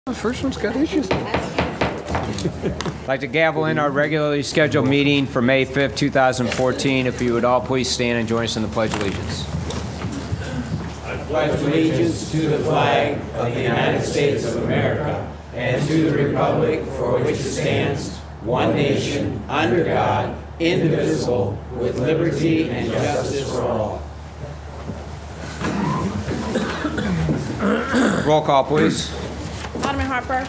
The first one's got issues. I'd like to gavel in our regularly scheduled meeting for May 5th, 2014. If you would all please stand and join us in the Pledge of Allegiance. I pledge allegiance to the flag of the United States of America and to the republic for which it stands, one nation, under God, indivisible, with liberty and justice for all. Roll call, please. Alderman Harper.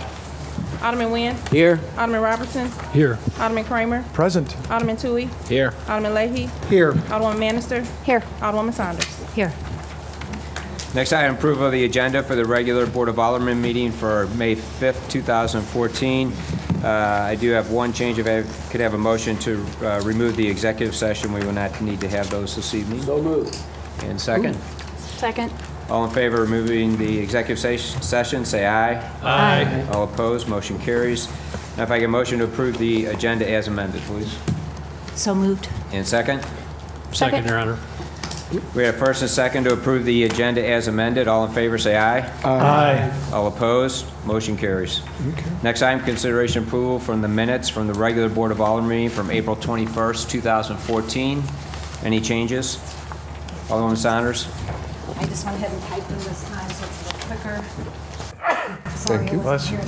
Alderman Nguyen. Here. Alderman Robertson. Here. Alderman Kramer. Present. Alderman Toohey. Here. Alderman Leahy. Here. Alderwoman Manister. Here. Alderwoman Saunders. Here. Next item, approval of the agenda for the regular Board of Aldermen meeting for May 5th, 2014. I do have one change. If I could have a motion to remove the executive session, we will not need to have those this evening. So moved. And second? Second. All in favor of removing the executive session, say aye. Aye. All opposed, motion carries. Now if I get a motion to approve the agenda as amended, please. So moved. And second? Second, Your Honor. We have first and second to approve the agenda as amended. All in favor, say aye. Aye. All opposed, motion carries. Okay. Next item, consideration approval from the minutes from the regular Board of Aldermen meeting from April 21st, 2014. Any changes? Alderwoman Saunders? I just went ahead and typed them this time so it's a little quicker. Thank you. Bless you.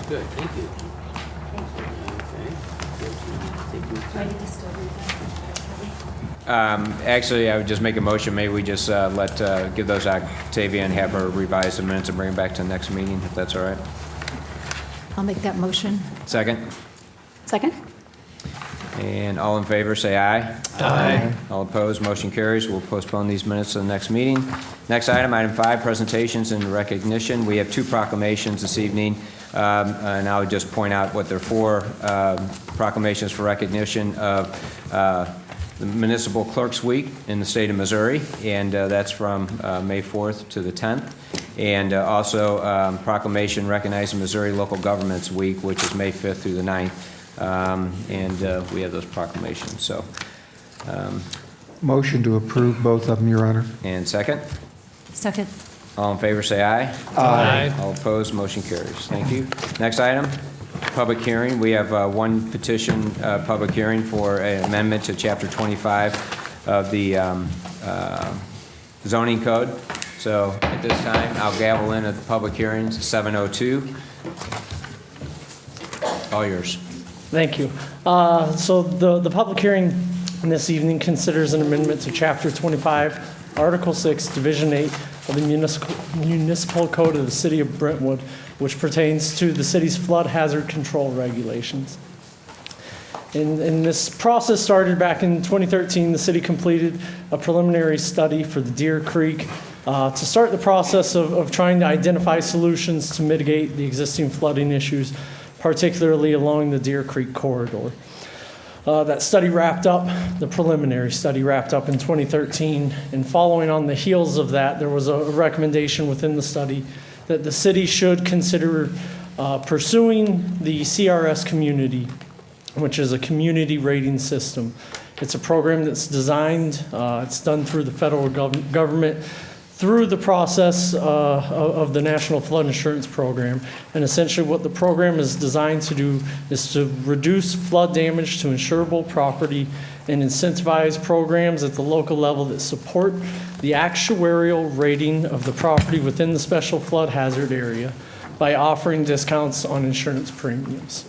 Good, thank you. Actually, I would just make a motion. Maybe we just give those to Octavia and have her revise the minutes and bring them back to the next meeting, if that's all right. I'll make that motion. Second? Second? And all in favor, say aye. Aye. All opposed, motion carries. We'll postpone these minutes to the next meeting. Next item, item 5, presentations and recognition. We have 2 proclamations this evening, and I'll just point out what they're for. Proclamations for recognition of the Municipal Clerks Week in the state of Missouri, and that's from May 4th to the 10th. And also proclamation recognizing Missouri Local Governments Week, which is May 5th through the 9th. And we have those proclamations. So, Motion to approve both of them, Your Honor. and second? Second. All in favor, say aye. Aye. All opposed, motion carries. Thank you. Next item, public hearing. We have one petition public hearing for an amendment to Chapter 25 of the zoning code. So at this time, I'll gavel in at the public hearings, 7:02. All yours. Thank you. So the public hearing this evening considers an amendment to Chapter 25, Article 6, Division 8 of the Municipal Code of the City of Brentwood, which pertains to the city's flood hazard control regulations. And this process started back in 2013. The city completed a preliminary study for the Deer Creek to start the process of trying to identify solutions to mitigate the existing flooding issues, particularly along the Deer Creek corridor. That study wrapped up, the preliminary study wrapped up in 2013, and following on the heels of that, there was a recommendation within the study that the city should consider pursuing the CRS community, which is a community rating system. It's a program that's designed, it's done through the federal government, through the process of the National Flood Insurance Program. And essentially what the program is designed to do is to reduce flood damage to insurable property and incentivize programs at the local level that support the actuarial rating of the property within the special flood hazard area by offering discounts on insurance premiums.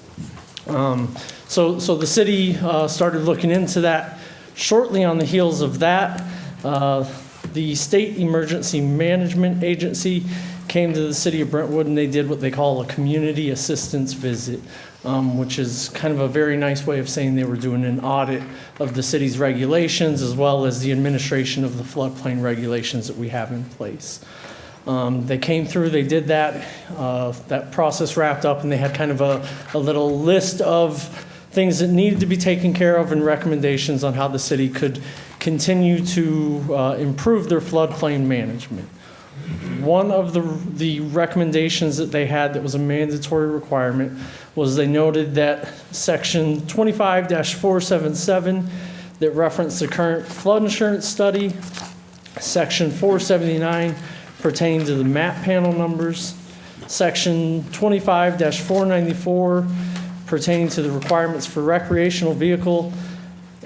So the city started looking into that. Shortly on the heels of that, the State Emergency Management Agency came to the city of Brentwood and they did what they call a community assistance visit, which is kind of a very nice way of saying they were doing an audit of the city's regulations as well as the administration of the floodplain regulations that we have in place. They came through, they did that, that process wrapped up, and they had kind of a little list of things that needed to be taken care of and recommendations on how the city could continue to improve their floodplain management. One of the recommendations that they had that was a mandatory requirement was they noted that section 25-477 that referenced the current flood insurance study, section 479 pertaining to the map panel numbers, section 25-494 pertaining to the requirements for recreational vehicle,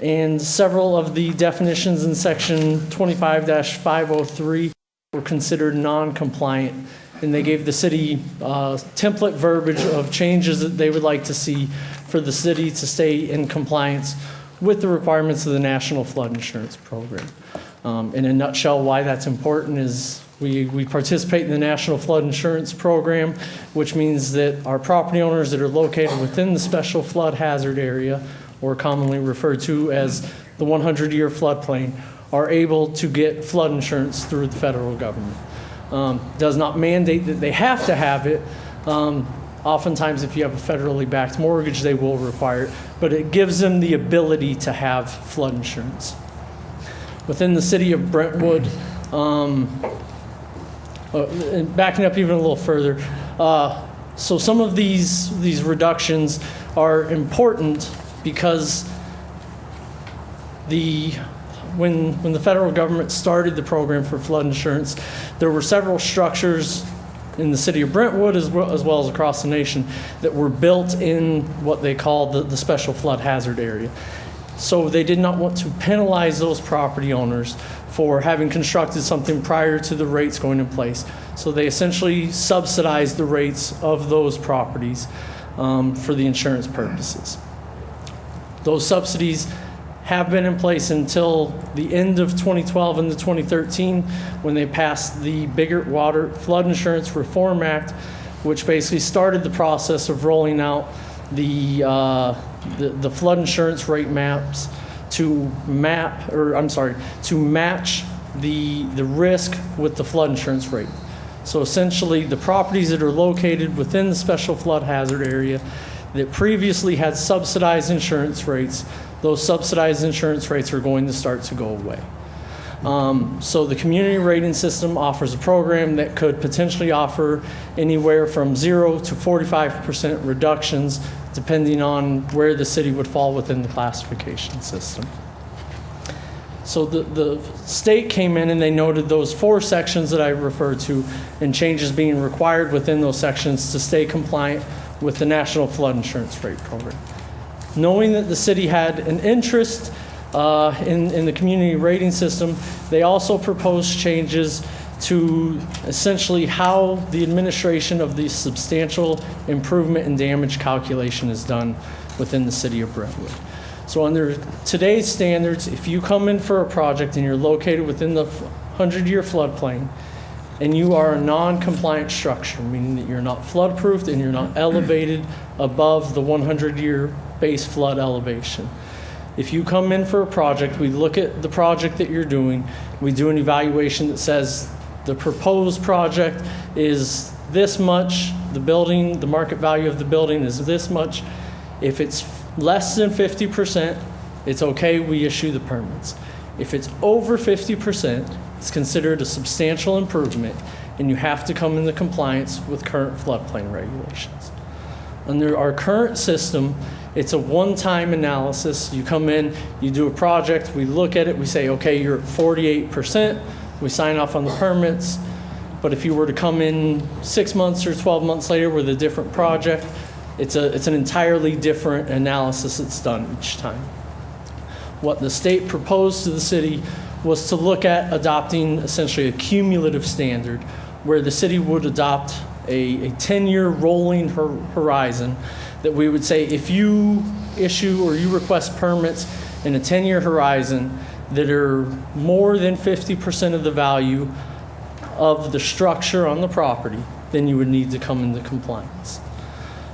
and several of the definitions in section 25-503 were considered non-compliant, and they gave the city template verbiage of changes that they would like to see for the city to stay in compliance with the requirements of the National Flood Insurance Program. In a nutshell, why that's important is we participate in the National Flood Insurance Program, which means that our property owners that are located within the special flood hazard area, or commonly referred to as the 100-year floodplain, are able to get flood insurance through the federal government. Does not mandate that they have to have it. Oftentimes, if you have a federally backed mortgage, they will require it, but it gives them the ability to have flood insurance. Within the city of Brentwood, and backing up even a little further, so some of these reductions are important because when the federal government started the program for flood insurance, there were several structures in the city of Brentwood as well as across the nation that were built in what they call the special flood hazard area. So they did not want to penalize those property owners for having constructed something prior to the rates going in place. So they essentially subsidized the rates of those properties for the insurance purposes. Those subsidies have been in place until the end of 2012 and 2013 when they passed the Biggert Water Flood Insurance Reform Act, which basically started the process of rolling out the flood insurance rate maps to match the risk with the flood insurance rate. So essentially, the properties that are located within the special flood hazard area that previously had subsidized insurance rates, those subsidized insurance rates are going to start to go away. So the community rating system offers a program that could potentially offer anywhere from 0 to 45% reductions depending on where the city would fall within the classification system. So the state came in and they noted those 4 sections that I referred to and changes being required within those sections to stay compliant with the National Flood Insurance Rate Program. Knowing that the city had an interest in the community rating system, they also proposed changes to essentially how the administration of the substantial improvement and damage calculation is done within the city of Brentwood. So under today's standards, if you come in for a project and you're located within the 100-year floodplain and you are a non-compliant structure, meaning that you're not flood-proofed and you're not elevated above the 100-year base flood elevation. If you come in for a project, we look at the project that you're doing, we do an evaluation that says the proposed project is this much, the building, the market value of the building is this much. If it's less than 50%, it's okay, we issue the permits. If it's over 50%, it's considered a substantial improvement and you have to come into compliance with current floodplain regulations. Under our current system, it's a one-time analysis. You come in, you do a project, we look at it, we say, okay, you're at 48%, we sign off on the permits. But if you were to come in 6 months or 12 months later with a different project, it's an entirely different analysis that's done each time. What the state proposed to the city was to look at adopting essentially a cumulative standard where the city would adopt a 10-year rolling horizon that we would say if you issue or you request permits in a 10-year horizon that are more than 50% of the value of the structure on the property, then you would need to come into compliance.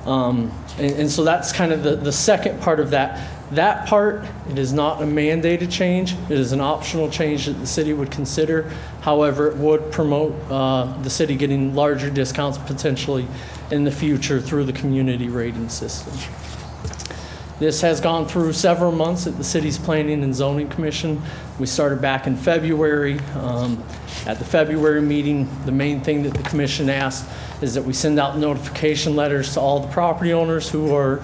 And so that's kind of the second part of that. That part, it is not a mandated change. It is an optional change that the city would consider. However, it would promote the city getting larger discounts potentially in the future through the community rating system. This has gone through several months at the city's Planning and Zoning Commission. We started back in February. At the February meeting, the main thing that the commission asked is that we send out notification letters to all the property owners who are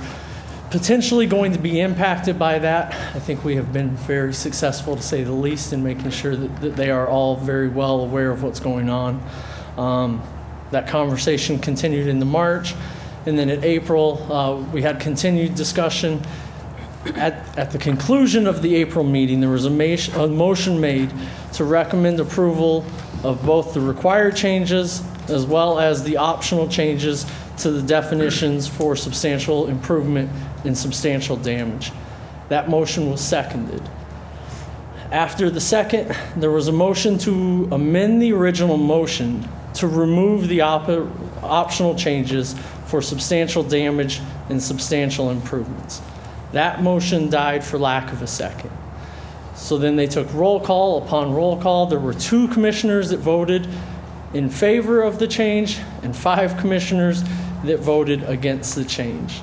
potentially going to be impacted by that. I think we have been very successful, to say the least, in making sure that they are all very well aware of what's going on. That conversation continued into March, and then in April, we had continued discussion. At the conclusion of the April meeting, there was a motion made to recommend approval of both the required changes as well as the optional changes to the definitions for substantial improvement and substantial damage. That motion was seconded. After the second, there was a motion to amend the original motion to remove the optional changes for substantial damage and substantial improvements. That motion died for lack of a second. So then they took roll call upon roll call. There were 2 commissioners that voted in favor of the change and 5 commissioners that voted against the change.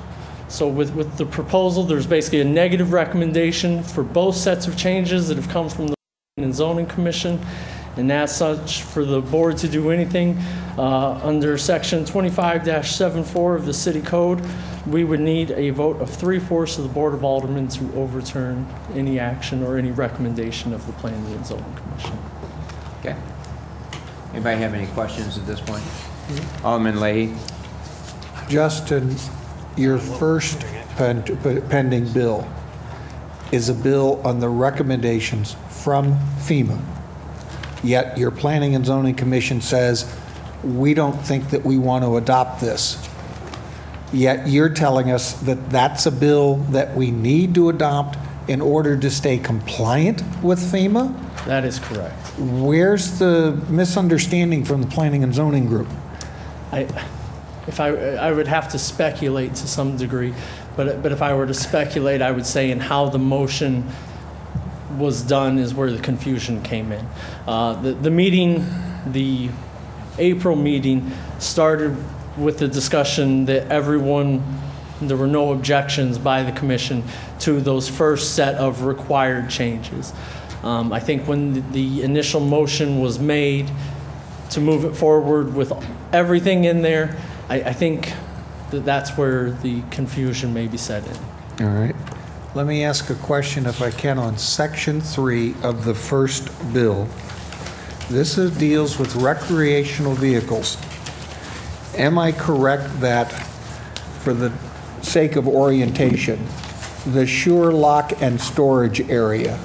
So with the proposal, there's basically a negative recommendation for both sets of changes that have come from the Planning and Zoning Commission. And as such, for the board to do anything under section 25-74 of the city code, we would need a vote of 3/4 of the Board of Aldermen to overturn any action or any recommendation of the Planning and Zoning Commission. Okay. Anybody have any questions at this point? Alderman Leahy? Justin, your first pending bill is a bill on the recommendations from FEMA. Yet your Planning and Zoning Commission says, we don't think that we want to adopt this. Yet you're telling us that that's a bill that we need to adopt in order to stay compliant with FEMA? That is correct. Where's the misunderstanding from the Planning and Zoning group? I would have to speculate to some degree, but if I were to speculate, I would say in how the motion was done is where the confusion came in. The meeting, the April meeting, started with the discussion that there were no objections by the commission to those first set of required changes. I think when the initial motion was made to move it forward with everything in there, I think that's where the confusion maybe set in. All right. Let me ask a question, if I can, on Section 3 of the first bill. This deals with recreational vehicles. Am I correct that, for the sake of orientation, the Sure Lock and Storage area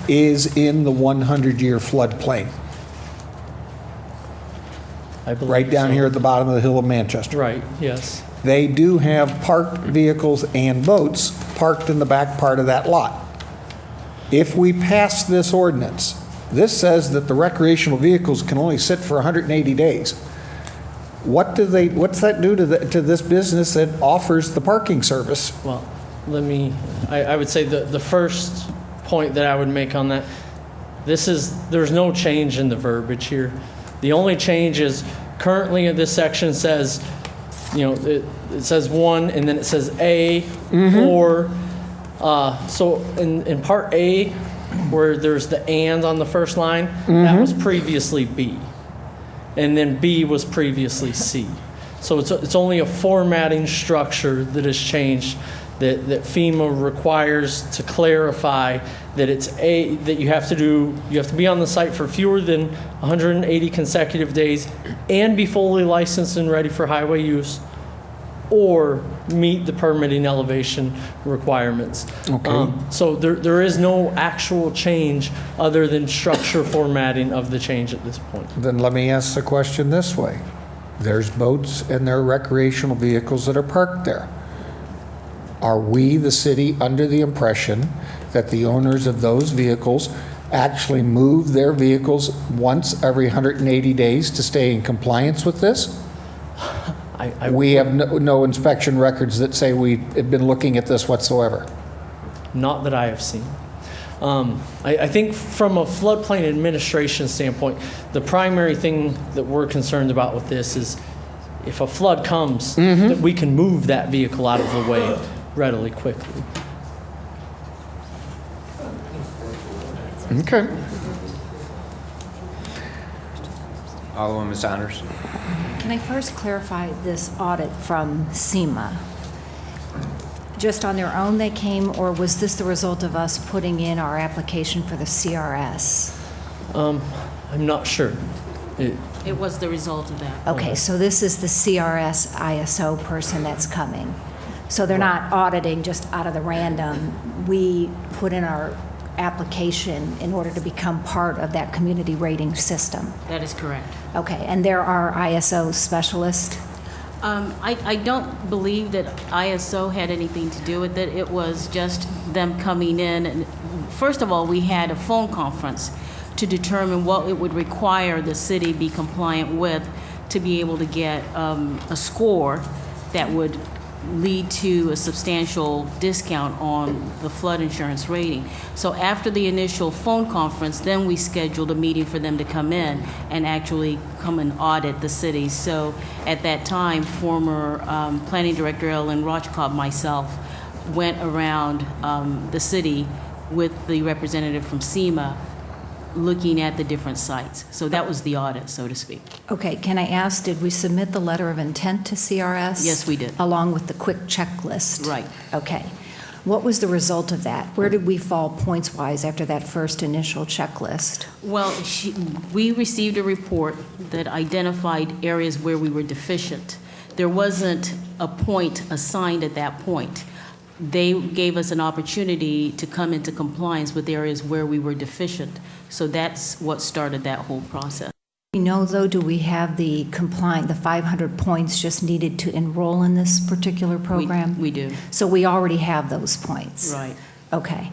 is in the 100-year floodplain? I believe Right down so. here at the bottom of the hill of Manchester. Right, yes. They do have parked vehicles and boats parked in the back part of that lot. If we pass this ordinance, this says that the recreational vehicles can only sit for 180 days. What's that do to this business that offers the parking service? Well, I would say the first point that I would make on that, there's no change in the verbiage here. The only change is currently in this section says, it says 1 and then it says A, or, so in part A, where there's the and on the first line, that was previously B. And then B was previously C. So it's only a formatting structure that has changed, that FEMA requires to clarify that that you have to be on the site for fewer than 180 consecutive days and be fully licensed and ready for highway use, or meet the permitting elevation requirements. Okay. So there is no actual change other than structure formatting of the change at this point. Then let me ask the question this way. There's boats and there are recreational vehicles that are parked there. Are we, the city, under the impression that the owners of those vehicles actually move their vehicles once every 180 days to stay in compliance with this? We have no inspection records that say we have been looking at this whatsoever. Not that I have seen. I think from a floodplain administration standpoint, the primary thing that we're concerned about with this is if a flood comes, that we can move that vehicle out of the way readily, quickly. Okay. Alderwoman Saunders. Can I first clarify this audit from SEMA? Just on their own they came, or was this the result of us putting in our application for the CRS? I'm not sure. It was the result of that. Okay, so this is the CRS ISO person that's coming. So they're not auditing just out of the random. We put in our application in order to become part of that community rating system. That is correct. Okay, and there are ISO specialists? I don't believe that ISO had anything to do with it. It was just them coming in. And first of all, we had a phone conference to determine what it would require the city be compliant with to be able to get a score that would lead to a substantial discount on the flood insurance rating. So after the initial phone conference, then we scheduled a meeting for them to come in and actually come and audit the city. So at that time, former Planning Director Ellen Rochcobb, myself, went around the city with the representative from SEMA looking at the different sites. So that was the audit, so to speak. Okay, can I ask, did we submit the letter of intent to CRS? Yes, we did. Along with the quick checklist? Right. Okay. What was the result of that? Where did we fall points-wise after that first initial checklist? Well, we received a report that identified areas where we were deficient. There wasn't a point assigned at that point. They gave us an opportunity to come into compliance with areas where we were deficient. So that's what started that whole process. You know, though, do we have the 500 points just needed to enroll in this particular program? We do. So we already have those points? Right. Okay.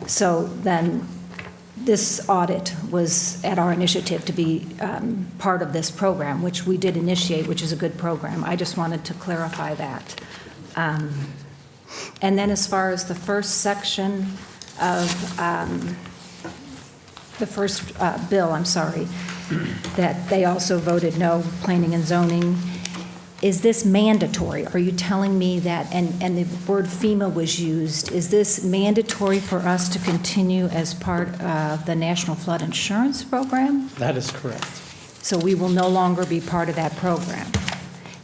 So then this audit was at our initiative to be part of this program, which we did initiate, which is a good program. I just wanted to clarify that. And then as far as the first section of the first bill, that they also voted no, planning and zoning, is this mandatory? Are you telling me that, and the word FEMA was used, is this mandatory for us to continue as part of the National Flood Insurance Program? That is correct. So we will no longer be part of that program.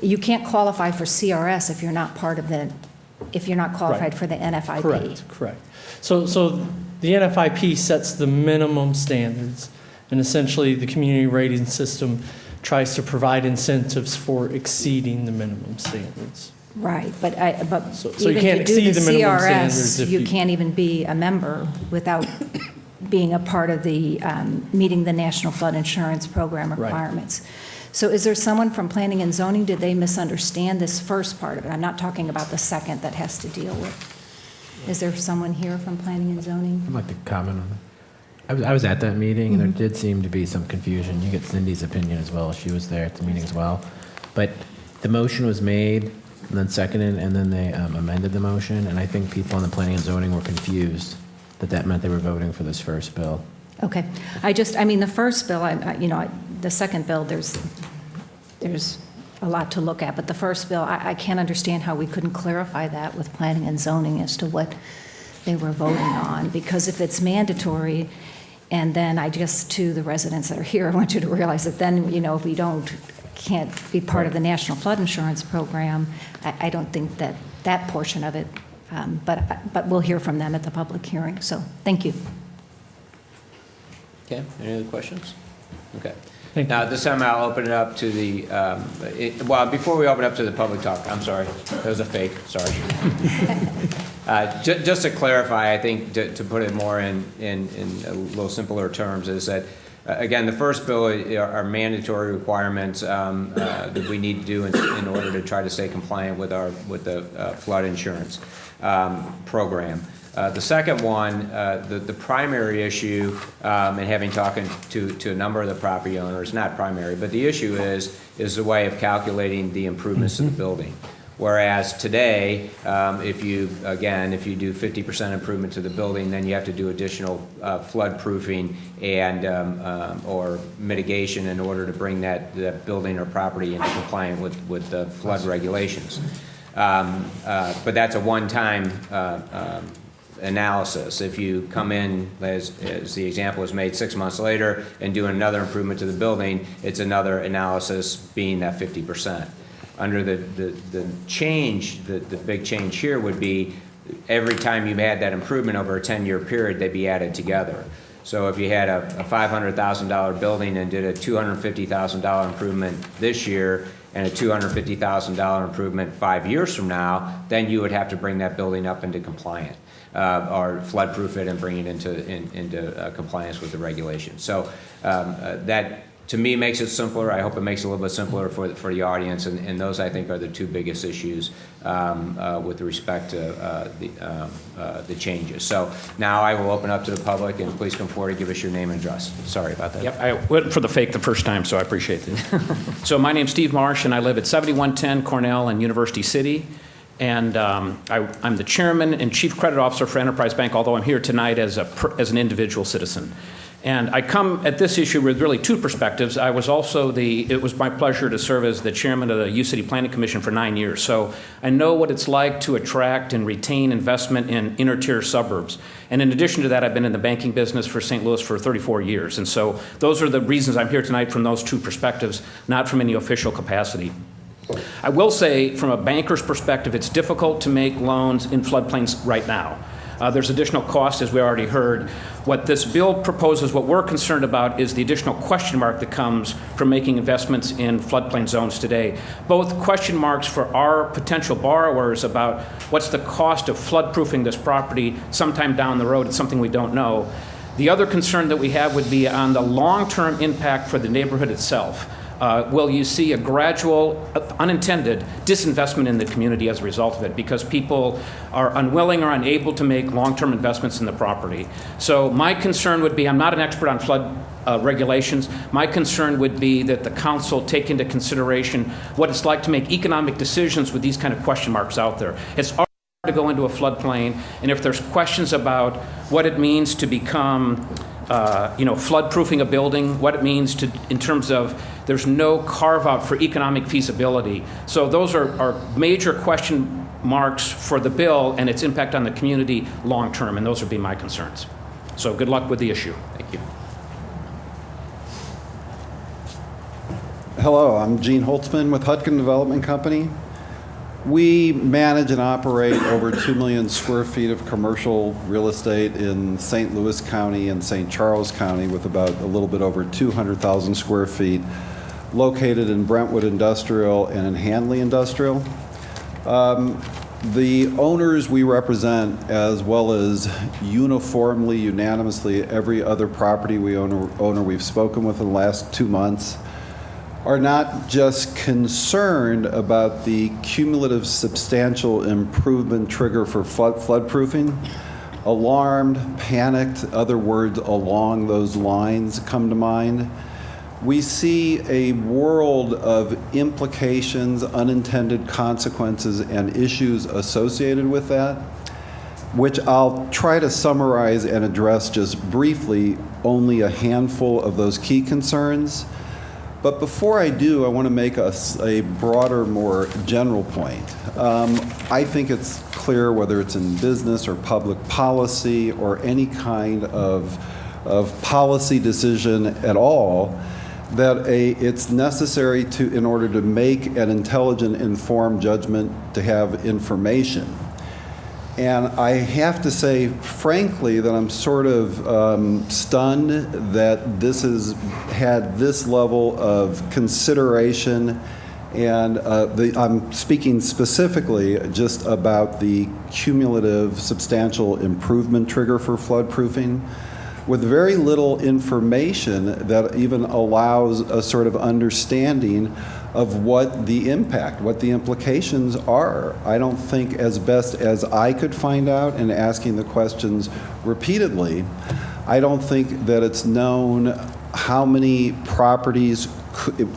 You can't qualify for CRS if you're not part of if you're not qualified Right. for the NFIP. Correct. So the NFIP sets the minimum standards, and essentially the community rating system tries to provide incentives for exceeding the minimum standards. Right, but So even you can't to do the exceed the minimum standards CRS, if you you- can't even be a member without being a part of the, meeting the National Flood Insurance Program Right. requirements. So is there someone from Planning and Zoning, did they misunderstand this first part of it? I'm not talking about the second that has to deal with. Is there someone here from Planning and Zoning? I'd like to comment on that. I was at that meeting, and there did seem to be some confusion. You get Cindy's opinion as well. She was there at the meeting as well. But the motion was made, and then seconded, and then they amended the motion, and I think people on the planning and zoning were confused that meant they were voting for this first bill. Okay. The first bill, the second bill, there's a lot to look at, but the first bill, I can't understand how we couldn't clarify that with planning and zoning as to what they were voting on, because if it's mandatory, and then to the residents that are here, I want you to realize that then, if we can't be part of the National Flood Insurance Program, I don't think that portion of it, but we'll hear from them at the public hearing, so thank you. Okay, any other questions? Okay. Thank you. Now, this time I'll open it up to the, before we open up to the public talk, I'm sorry, that was a fake, sorry. Just to clarify, I think, to put it more in a little simpler terms, is that, again, the first bill are mandatory requirements that we need to do in order to try to stay compliant with the flood insurance program. The second one, the primary issue, and having talked to a number of the property owners, not primary, but the issue is the way of calculating the improvements to the building. Whereas today, if you do 50% improvement to the building, then you have to do additional flood proofing and or mitigation in order to bring that building or property into compliance with the flood regulations. But that's a one-time analysis. If you come in, as the example was made, 6 months later and do another improvement to the building, it's another analysis being that 50%. Under the change, the big change here would be every time you had that improvement over a 10-year period, they'd be added together. So if you had a $500,000 building and did a $250,000 improvement this year and a $250,000 improvement 5 years from now, then you would have to bring that building up into compliant or flood-proof it and bring it into compliance with the regulations. So that, to me, makes it simpler. I hope it makes it a little bit simpler for the audience, and those, I think, are the two biggest issues with respect to the changes. So now I will open up to the public, and please come forward and give us your name and address. Sorry about that. Yep, I went for the fake the first time, so I appreciate it. So my name's Steve Marsh, and I live at 7110 Cornell in University City. And I'm the chairman and chief credit officer for Enterprise Bank, although I'm here tonight as an individual citizen. And I come at this issue with really two perspectives. I was also it was my pleasure to serve as the chairman of the U-City Planning Commission for 9 years. So I know what it's like to attract and retain investment in inner-tier suburbs. And in addition to that, I've been in the banking business for St. Louis for 34 years. And so those are the reasons I'm here tonight, from those two perspectives, not from any official capacity. I will say, from a banker's perspective, it's difficult to make loans in floodplains right now. There's additional cost, as we already heard. What this bill proposes, what we're concerned about, is the additional question mark that comes from making investments in floodplain zones today. Both question marks for our potential borrowers about what's the cost of floodproofing this property sometime down the road. It's something we don't know. The other concern that we have would be on the long-term impact for the neighborhood itself. Will you see a gradual, unintended disinvestment in the community as a result of it, because people are unwilling or unable to make long-term investments in the property? So my concern would be, I'm not an expert on flood regulations. My concern would be that the council take into consideration what it's like to make economic decisions with these kind of question marks out there. It's hard to go into a floodplain, and if there's questions about what it means to become flood-proofing a building, what it means in terms of there's no carve-out for economic feasibility. So those are major question marks for the bill and its impact on the community long-term, and those would be my concerns. So good luck with the issue. Thank you. Hello, I'm Gene Holtzman with Hutkin Development Company. We manage and operate over 2 million square feet of commercial real estate in St. Louis County and St. Charles County, with about a little bit over 200,000 square feet located in Brentwood Industrial and in Handley Industrial. The owners we represent, as well as uniformly, unanimously, every other property owner we've spoken with in the last 2 months, are not just concerned about the cumulative substantial improvement trigger for floodproofing. Alarmed, panicked, other words along those lines come to mind. We see a world of implications, unintended consequences, and issues associated with that, which I'll try to summarize and address just briefly, only a handful of those key concerns. But before I do, I want to make a broader, more general point. I think it's clear, whether it's in business or public policy or any kind of policy decision at all, that it's necessary in order to make an intelligent, informed judgment, to have information. And I have to say, frankly, that I'm sort of stunned that this has had this level of consideration. And I'm speaking specifically just about the cumulative substantial improvement trigger for floodproofing, with very little information that even allows a sort of understanding of what the impact, what the implications are. I don't think, as best as I could find out in asking the questions repeatedly, I don't think that it's known how many properties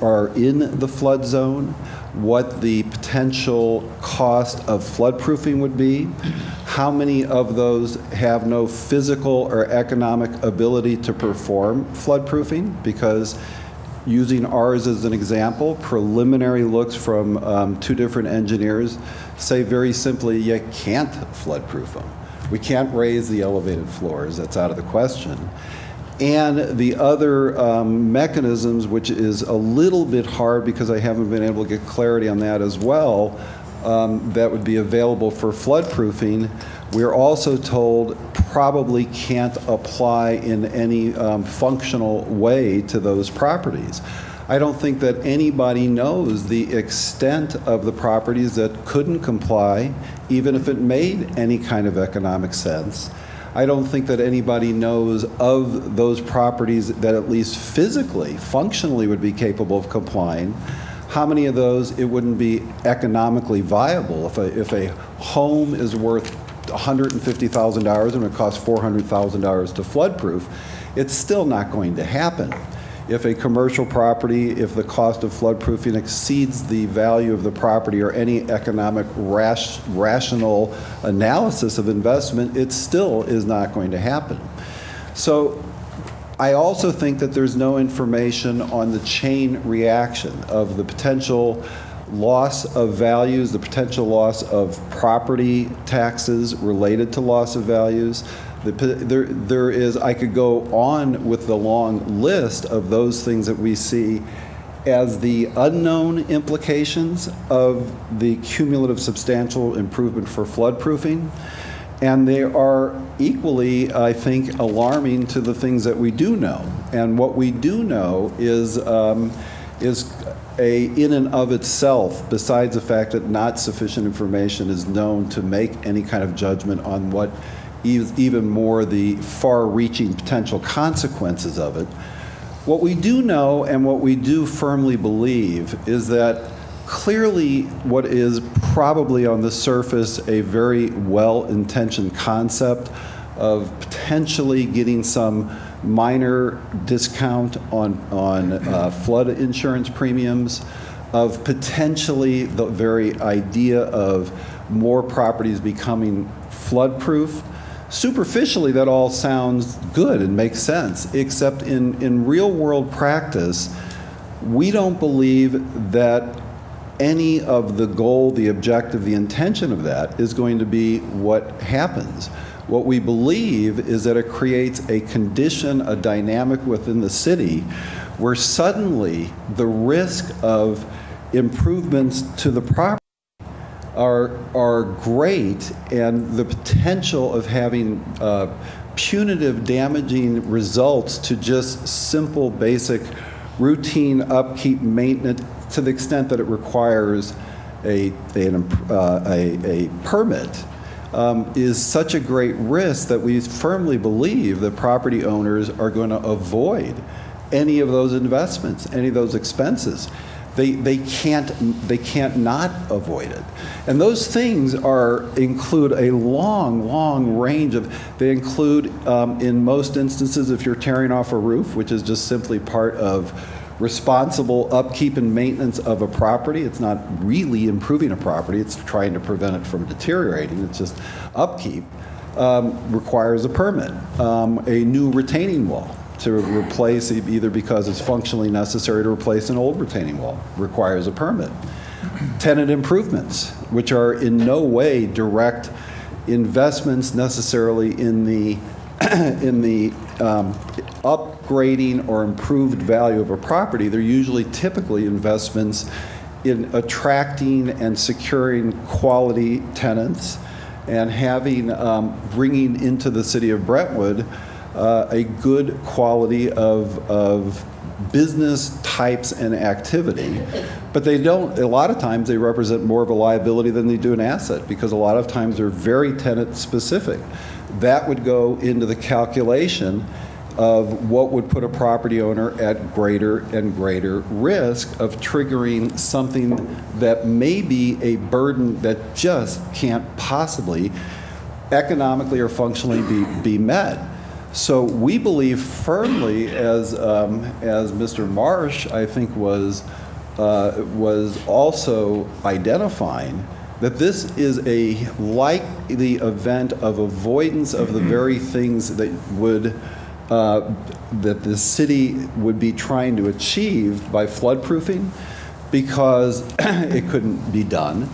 are in the flood zone, what the potential cost of floodproofing would be, how many of those have no physical or economic ability to perform floodproofing, because using ours as an example, preliminary looks from 2 different engineers say very simply, you can't floodproof them. We can't raise the elevated floors, that's out of the question. And the other mechanisms, which is a little bit hard because I haven't been able to get clarity on that as well, that would be available for floodproofing, we're also told probably can't apply in any functional way to those properties. I don't think that anybody knows the extent of the properties that couldn't comply, even if it made any kind of economic sense. I don't think that anybody knows of those properties that at least physically, functionally would be capable of complying. How many of those it wouldn't be economically viable? If a home is worth $150,000 and it costs $400,000 to floodproof, it's still not going to happen. If a commercial property, if the cost of floodproofing exceeds the value of the property or any economic rational analysis of investment, it still is not going to happen. So I also think that there's no information on the chain reaction of the potential loss of values, the potential loss of property taxes related to loss of values. There is, I could go on with the long list of those things that we see as the unknown implications of the cumulative substantial improvement for floodproofing. And they are equally, I think, alarming to the things that we do know. And what we do know is in and of itself, besides the fact that not sufficient information is known to make any kind of judgment on what even more the far-reaching potential consequences of it. What we do know and what we do firmly believe is that clearly what is probably on the surface a very well-intentioned concept of potentially getting some minor discount on flood insurance premiums, of potentially the very idea of more properties becoming flood-proof. Superficially, that all sounds good and makes sense, except in real-world practice, we don't believe that any of the goal, the objective, the intention of that is going to be what happens. What we believe is that it creates a condition, a dynamic within the city where suddenly the risk of improvements to the property are great, and the potential of having punitive, damaging results to just simple, basic, routine upkeep, maintenance, to the extent that it requires a permit, is such a great risk that we firmly believe that property owners are going to avoid any of those investments, any of those expenses. They can't not avoid it. And those things include a long range of, they include, in most instances, if you're tearing off a roof, which is just simply part of responsible upkeep and maintenance of a property. It's not really improving a property, it's trying to prevent it from deteriorating. It's just upkeep, requires a permit. A new retaining wall to replace, either because it's functionally necessary to replace an old retaining wall, requires a permit. Tenant improvements, which are in no way direct investments necessarily in the upgrading or improved value of a property. They're usually typically investments in attracting and securing quality tenants and having, bringing into the city of Brentwood a good quality of business types and activity. But they don't, a lot of times they represent more of a liability than they do an asset, because a lot of times they're very tenant specific. That would go into the calculation of what would put a property owner at greater and greater risk of triggering something that may be a burden that just can't possibly economically or functionally be met. So we believe firmly, as Mr. Marsh, I think, was also identifying, that this is a likely event of avoidance of the very things that would that the city would be trying to achieve by floodproofing, because it couldn't be done.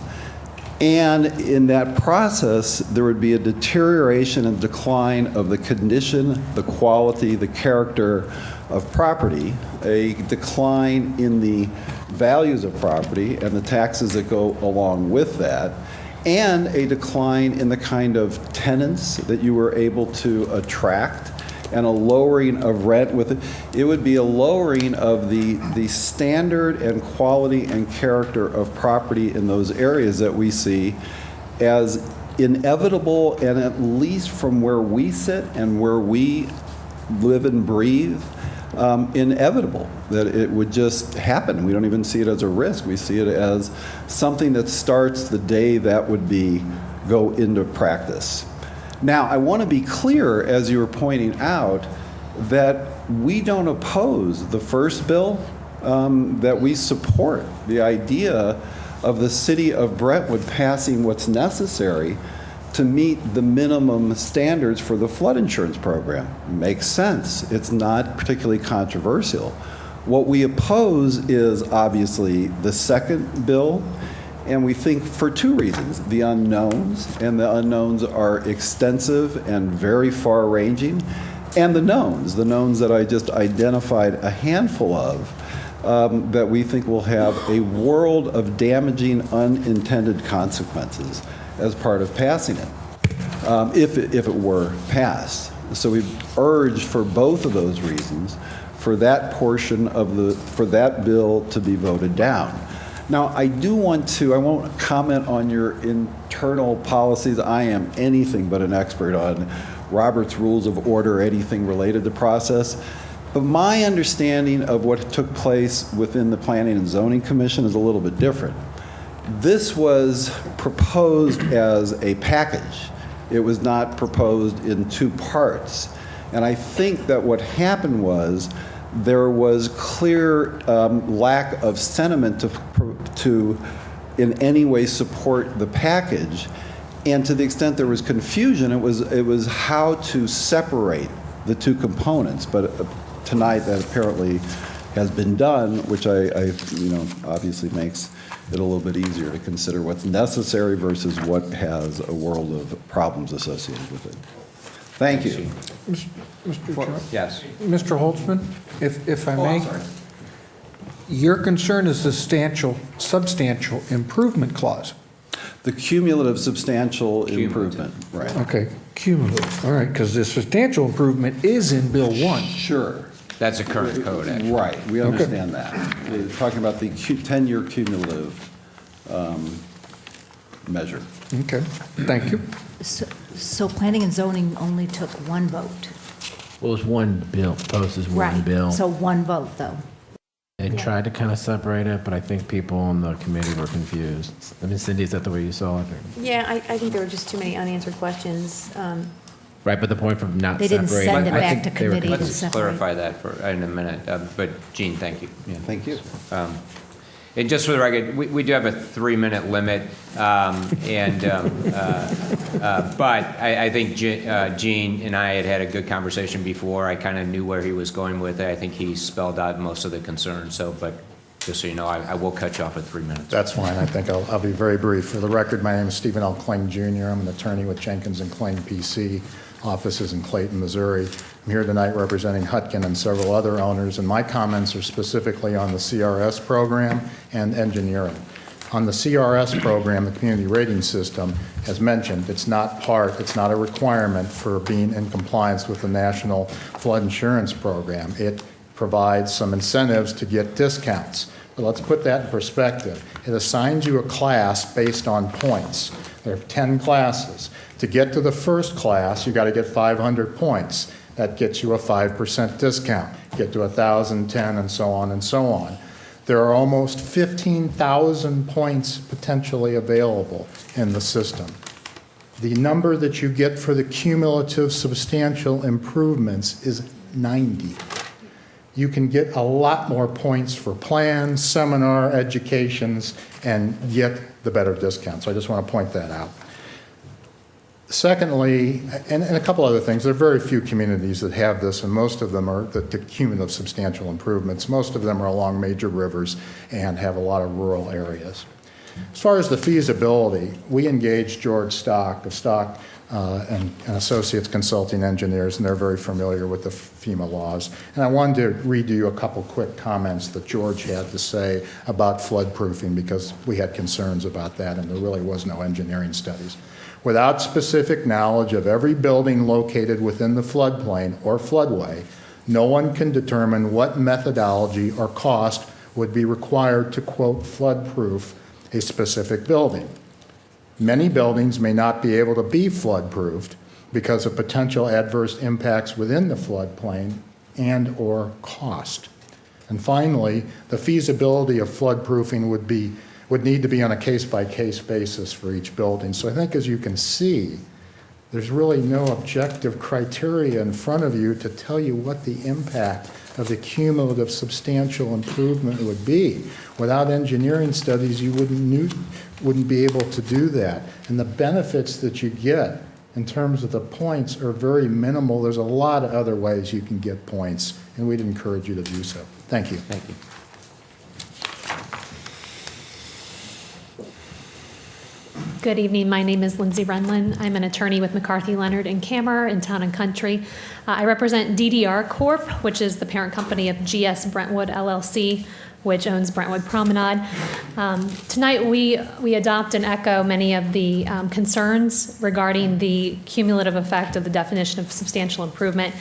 And in that process, there would be a deterioration and decline of the condition, the quality, the character of property, a decline in the values of property and the taxes that go along with that, and a decline in the kind of tenants that you were able to attract, and a lowering of rent with it. It would be a lowering of the standard and quality and character of property in those areas that we see as inevitable, and at least from where we sit and where we live and breathe, inevitable, that it would just happen. We don't even see it as a risk. We see it as something that starts the day that would go into practice. Now, I want to be clear, as you were pointing out, that we don't oppose the first bill, that we support the idea of the city of Brentwood passing what's necessary to meet the minimum standards for the flood insurance program. It makes sense. It's not particularly controversial. What we oppose is obviously the second bill, and we think for two reasons: the unknowns, and the unknowns are extensive and very far-ranging, and the knowns that I just identified a handful of, that we think will have a world of damaging unintended consequences as part of passing it, if it were passed. So we urge for both of those reasons for that portion of for that bill to be voted down. Now, I won't comment on your internal policies. I am anything but an expert on Robert's Rules of Order, anything related to process. But my understanding of what took place within the Planning and Zoning Commission is a little bit different. This was proposed as a package. It was not proposed in two parts. And I think that what happened was there was clear lack of sentiment to in any way support the package. And to the extent there was confusion, it was how to separate the two components. But tonight that apparently has been done, which I obviously makes it a little bit easier to consider what's necessary versus what has a world of problems associated with it. Thank you. Mr. Chairman? Yes. Mr. Holtzman, if I may? Your concern is the substantial improvement clause. The cumulative substantial improvement, right. Okay, cumulative, all right, because the substantial improvement is in Bill 1. Sure. That's a current code, actually. Right, we understand that. We're talking about the 10-year cumulative measure. Okay, thank you. So planning and zoning only took one vote? Well, it was one bill, proposed as one Right. bill. So one vote, though? They tried to kind of separate it, but I think people on the committee were confused. I mean, Cindy, is that the way you saw it? Or- Yeah, I think there were just too many unanswered questions. Right, but the point from not They didn't separating. send it I back think to they were committee to confused. Let's separate. clarify that in a minute. But Gene, thank you. Yeah, thank you. And just for the record, we do have a 3-minute limit, but I think Gene and I had a good conversation before. I kind of knew where he was going with it. I think he spelled out most of the concerns. So, but just so you know, I will cut you off at 3 minutes. That's fine. I think I'll be very brief. For the record, my name is Stephen L. Kling Jr. I'm an attorney with Jenkins and Kling PC, offices in Clayton, Missouri. I'm here tonight representing Hutkin and several other owners, and my comments are specifically on the CRS program and engineering. On the CRS program, the community rating system, as mentioned, it's not a requirement for being in compliance with the National Flood Insurance Program. It provides some incentives to get discounts. But let's put that in perspective. It assigns you a class based on points. There are 10 classes. To get to the first class, you got to get 500 points. That gets you a 5% discount. Get to 1,010 and so on and so on. There are almost 15,000 points potentially available in the system. The number that you get for the cumulative substantial improvements is 90. You can get a lot more points for plans, seminar, educations, and get the better discount. So I just want to point that out. Secondly, and a couple other things, there are very few communities that have this, and most of them are the cumulative substantial improvements. Most of them are along major rivers and have a lot of rural areas. As far as the feasibility, we engaged George Stock of Stock and Associates Consulting Engineers, and they're very familiar with the FEMA laws. And I wanted to read to you a couple quick comments that George had to say about floodproofing, because we had concerns about that, and there really was no engineering studies. Without specific knowledge of every building located within the floodplain or floodway, no one can determine what methodology or cost would be required to, quote, floodproof a specific building. Many buildings may not be able to be floodproofed because of potential adverse impacts within the floodplain and or cost. And finally, the feasibility of floodproofing would need to be on a case-by-case basis for each building. So I think, as you can see, there's really no objective criteria in front of you to tell you what the impact of the cumulative substantial improvement would be. Without engineering studies, you wouldn't be able to do that. And the benefits that you get in terms of the points are very minimal. There's a lot of other ways you can get points, and we'd encourage you to do so. Thank you. Thank you. Good evening. My name is Lindsay Renlin. I'm an attorney with McCarthy, Leonard & Kammer in Town and Country. I represent DDR Corp., which is the parent company of GS Brentwood LLC, which owns Brentwood Promenade. Tonight, we adopt and echo many of the concerns regarding the cumulative effect of the definition of substantial improvement.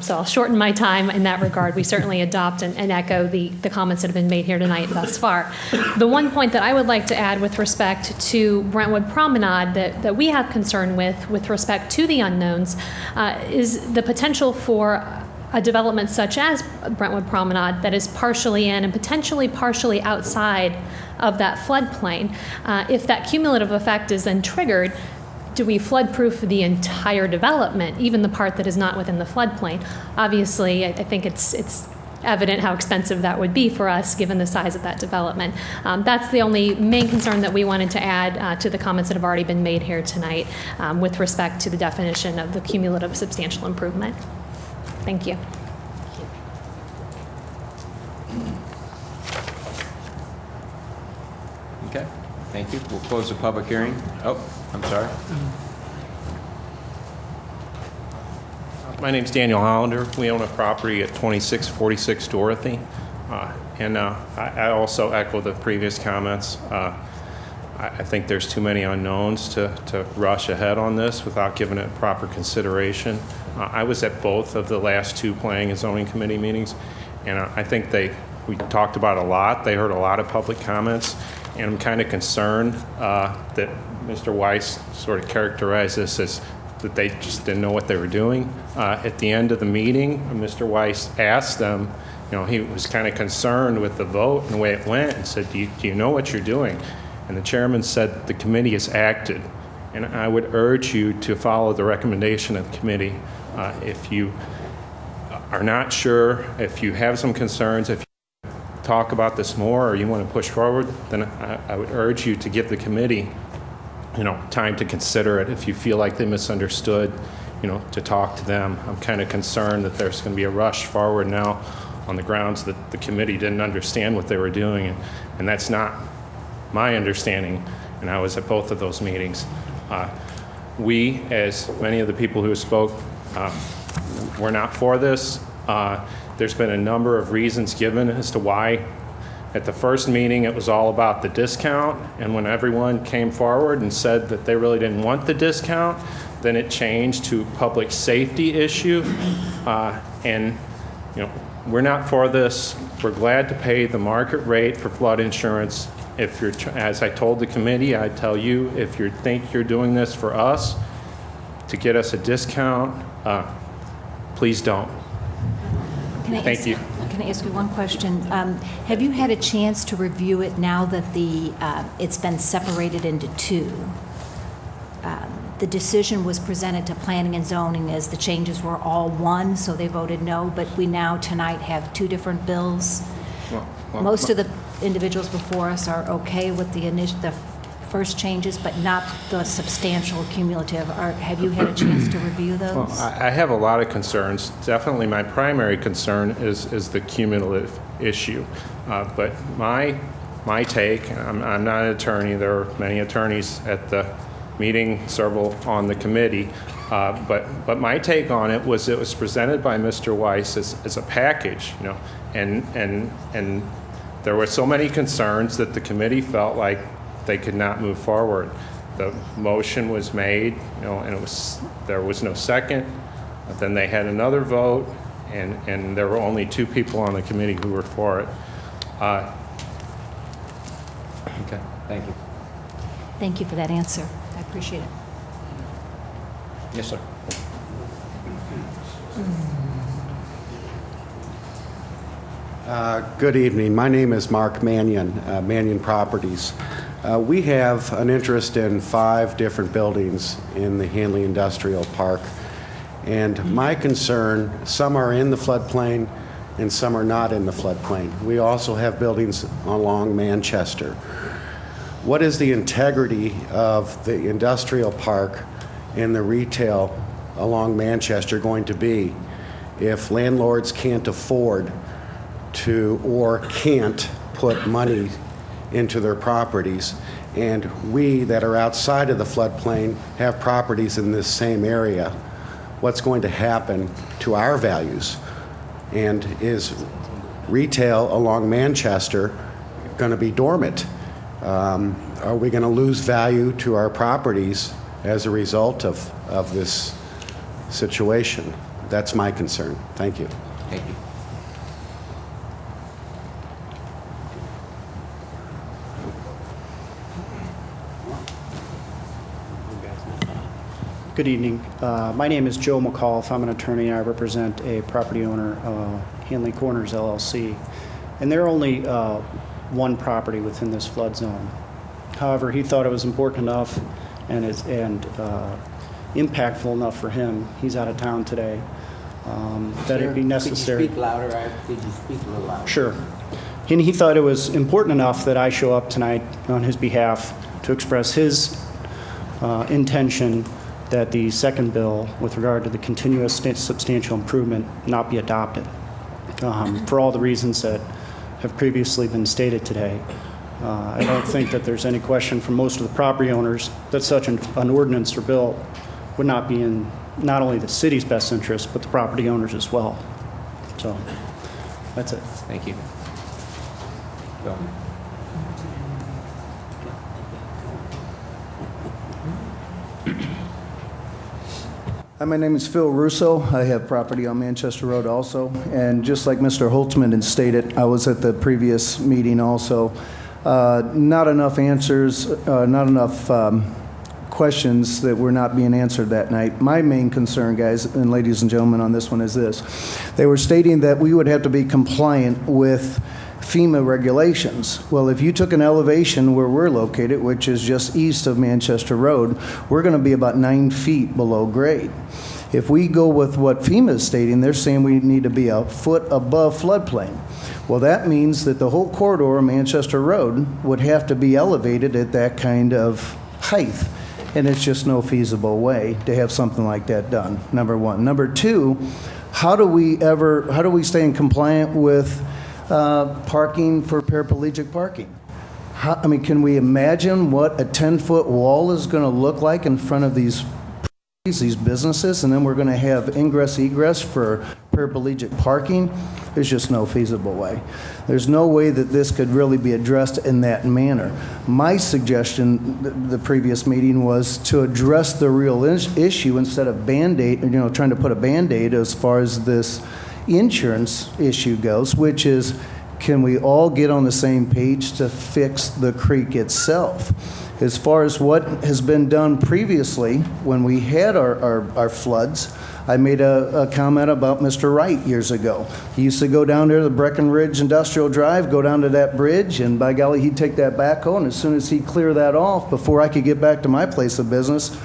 So I'll shorten my time in that regard. We certainly adopt and echo the comments that have been made here tonight thus far. The one point that I would like to add with respect to Brentwood Promenade that we have concern with respect to the unknowns is the potential for a development such as Brentwood Promenade that is partially in and potentially partially outside of that floodplain. If that cumulative effect is then triggered, do we floodproof the entire development, even the part that is not within the floodplain? Obviously, I think it's evident how expensive that would be for us given the size of that development. That's the only main concern that we wanted to add to the comments that have already been made here tonight with respect to the definition of the cumulative substantial improvement. Thank you. Okay, thank you. We'll close the public hearing. Oh, I'm sorry. My name's Daniel Hollander. We own a property at 2646 Dorothy. I also echo the previous comments. I think there's too many unknowns to rush ahead on this without giving it proper consideration. I was at both of the last two Planning and Zoning Committee meetings, and I think we talked about a lot. They heard a lot of public comments, and I'm kind of concerned that Mr. Weiss sort of characterized this as that they just didn't know what they were doing. At the end of the meeting, Mr. Weiss asked them, he was kind of concerned with the vote and the way it went, and said, do you know what you're doing? And the chairman said the committee has acted. And I would urge you to follow the recommendation of the committee. If you are not sure, if you have some concerns, if you talk about this more or you want to push forward, then I would urge you to give the committee time to consider it. If you feel like they misunderstood, to talk to them. I'm kind of concerned that there's going to be a rush forward now on the grounds that the committee didn't understand what they were doing, and that's not my understanding, and I was at both of those meetings. We, as many of the people who spoke, we're not for this. There's been a number of reasons given as to why. At the first meeting, it was all about the discount, and when everyone came forward and said that they really didn't want the discount, then it changed to public safety issue. We're not for this. We're glad to pay the market rate for flood insurance. If you're, as I told the committee, I tell you, if you think you're doing this for us to get us a discount, please don't. Thank you. Can I ask you one question? Have you had a chance to review it now that it's been separated into two? The decision was presented to Planning and Zoning as the changes were all one, so they voted no, but we now tonight have two different bills. Most of the individuals before us are okay with the first changes, but not the substantial cumulative. Have you had a chance to review those? Well, I have a lot of concerns. Definitely my primary concern is the cumulative issue. But my my take, I'm not an attorney, there are many attorneys at the meeting, several on the committee, but my take on it was presented by Mr. Weiss as a package, you know, and there were so many concerns that the committee felt like they could not move forward. The motion was made, you know, and there was no second. But then they had another vote, and there were only 2 people on the committee who were for it. Okay, thank you. Thank you for that answer. I appreciate it. Yes, sir. Good evening. My name is Mark Mannion, Mannion Properties. We have an interest in 5 different buildings in the Hanley Industrial Park. And my concern, some are in the floodplain and some are not in the floodplain. We also have buildings along Manchester. What is the integrity of the industrial park and the retail along Manchester going to be if landlords can't afford to or can't put money into their properties, and we that are outside of the floodplain have properties in this same area? What's going to happen to our values? And is retail along Manchester going to be dormant? Are we going to lose value to our properties as a result of this situation? That's my concern. Thank you. Thank you. Good evening. My name is Joe McAuliffe. I'm an attorney. I represent a property owner, Hanley Corners LLC. And they're only one property within this flood zone. However, he thought it was important enough and impactful enough for him, he's out of town today, that it'd be necessary. Could you speak louder? Could you speak a little louder? Sure. And he thought it was important enough that I show up tonight on his behalf to express his intention that the second bill with regard to the continuous substantial improvement not be adopted, for all the reasons that have previously been stated today. I don't think that there's any question from most of the property owners that such an ordinance or bill would not be in not only the city's best interest, but the property owners as well. So that's it. Thank you. Bill. Hi, my name is Phil Russo. I have property on Manchester Road also. And just like Mr. Holtzman had stated, I was at the previous meeting also. Not enough answers, not enough questions that were not being answered that night. My main concern, guys and ladies and gentlemen, on this one is this. They were stating that we would have to be compliant with FEMA regulations. Well, if you took an elevation where we're located, which is just east of Manchester Road, we're going to be about 9 feet below grade. If we go with what FEMA is stating, they're saying we need to be a foot above floodplain. Well, that means that the whole corridor of Manchester Road would have to be elevated at that kind of height. And it's just no feasible way to have something like that done, number one. Number two, how do we stay in compliant with parking for paraplegic parking? Can we imagine what a 10-foot wall is going to look like in front of these businesses, and then we're going to have ingress egress for paraplegic parking? There's just no feasible way. There's no way that this could really be addressed in that manner. My suggestion, the previous meeting, was to address the real issue instead of trying to put a Band-Aid as far as this insurance issue goes, which is, can we all get on the same page to fix the creek itself? As far as what has been done previously, when we had our floods, I made a comment about Mr. Wright years ago. He used to go down there to the Breckenridge Industrial Drive, go down to that bridge, and by golly, he'd take that backhoe, and as soon as he'd clear that off, before I could get back to my place of business,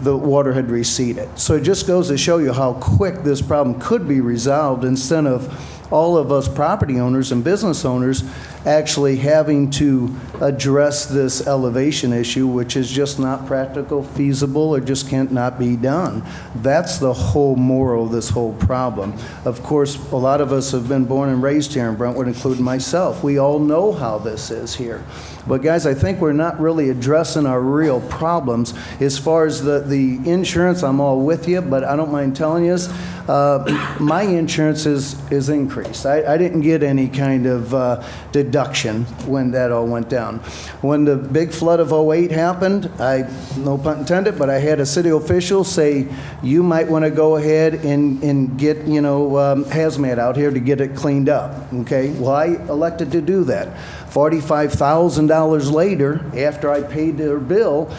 the water had receded. So it just goes to show you how quick this problem could be resolved instead of all of us property owners and business owners actually having to address this elevation issue, which is just not practical, feasible, or just can't not be done. That's the whole moral of this whole problem. Of course, a lot of us have been born and raised here in Brentwood, including myself. We all know how this is here. But guys, I think we're not really addressing our real problems. As far as the insurance, I'm all with you, but I don't mind telling you this, my insurance is increased. I didn't get any kind of deduction when that all went down. When the big flood of '08 happened, no pun intended, but I had a city official say, you might want to go ahead and get, hazmat out here to get it cleaned up, okay? Well, I elected to do that. $45,000 later, after I paid their bill,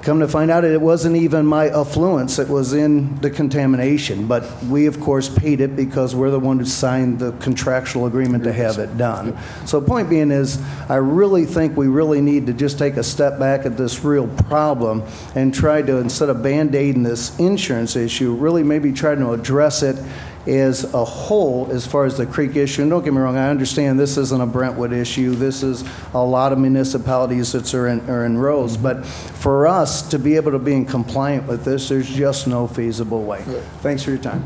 come to find out it wasn't even my affluence, it was in the contamination. But we, of course, paid it because we're the one who signed the contractual agreement to have it done. So point being is, I really think we really need to just take a step back at this real problem and try to, instead of Band-Aiding this insurance issue, really maybe try to address it as a whole as far as the creek issue. And don't get me wrong, I understand this isn't a Brentwood issue. This is a lot of municipalities that are in rows. But for us to be able to be in compliant with this, there's just no feasible way. Thanks for your time.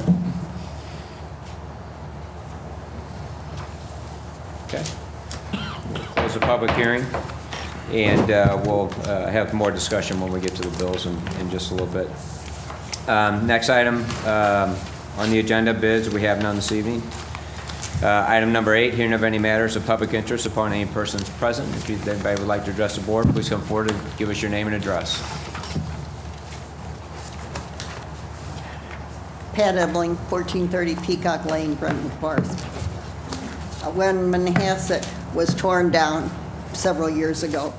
Okay. Close the public hearing, and we'll have more discussion when we get to the bills in just a little bit. Next item on the agenda, bids. We have none this evening. Item number 8, hearing of any matters of public interest upon any persons present. If anybody would like to address the board, please come forward and give us your name and address. Pat Ebling, 1430 Peacock Lane, Brentwood Forest. When Manhasset was torn down several years ago,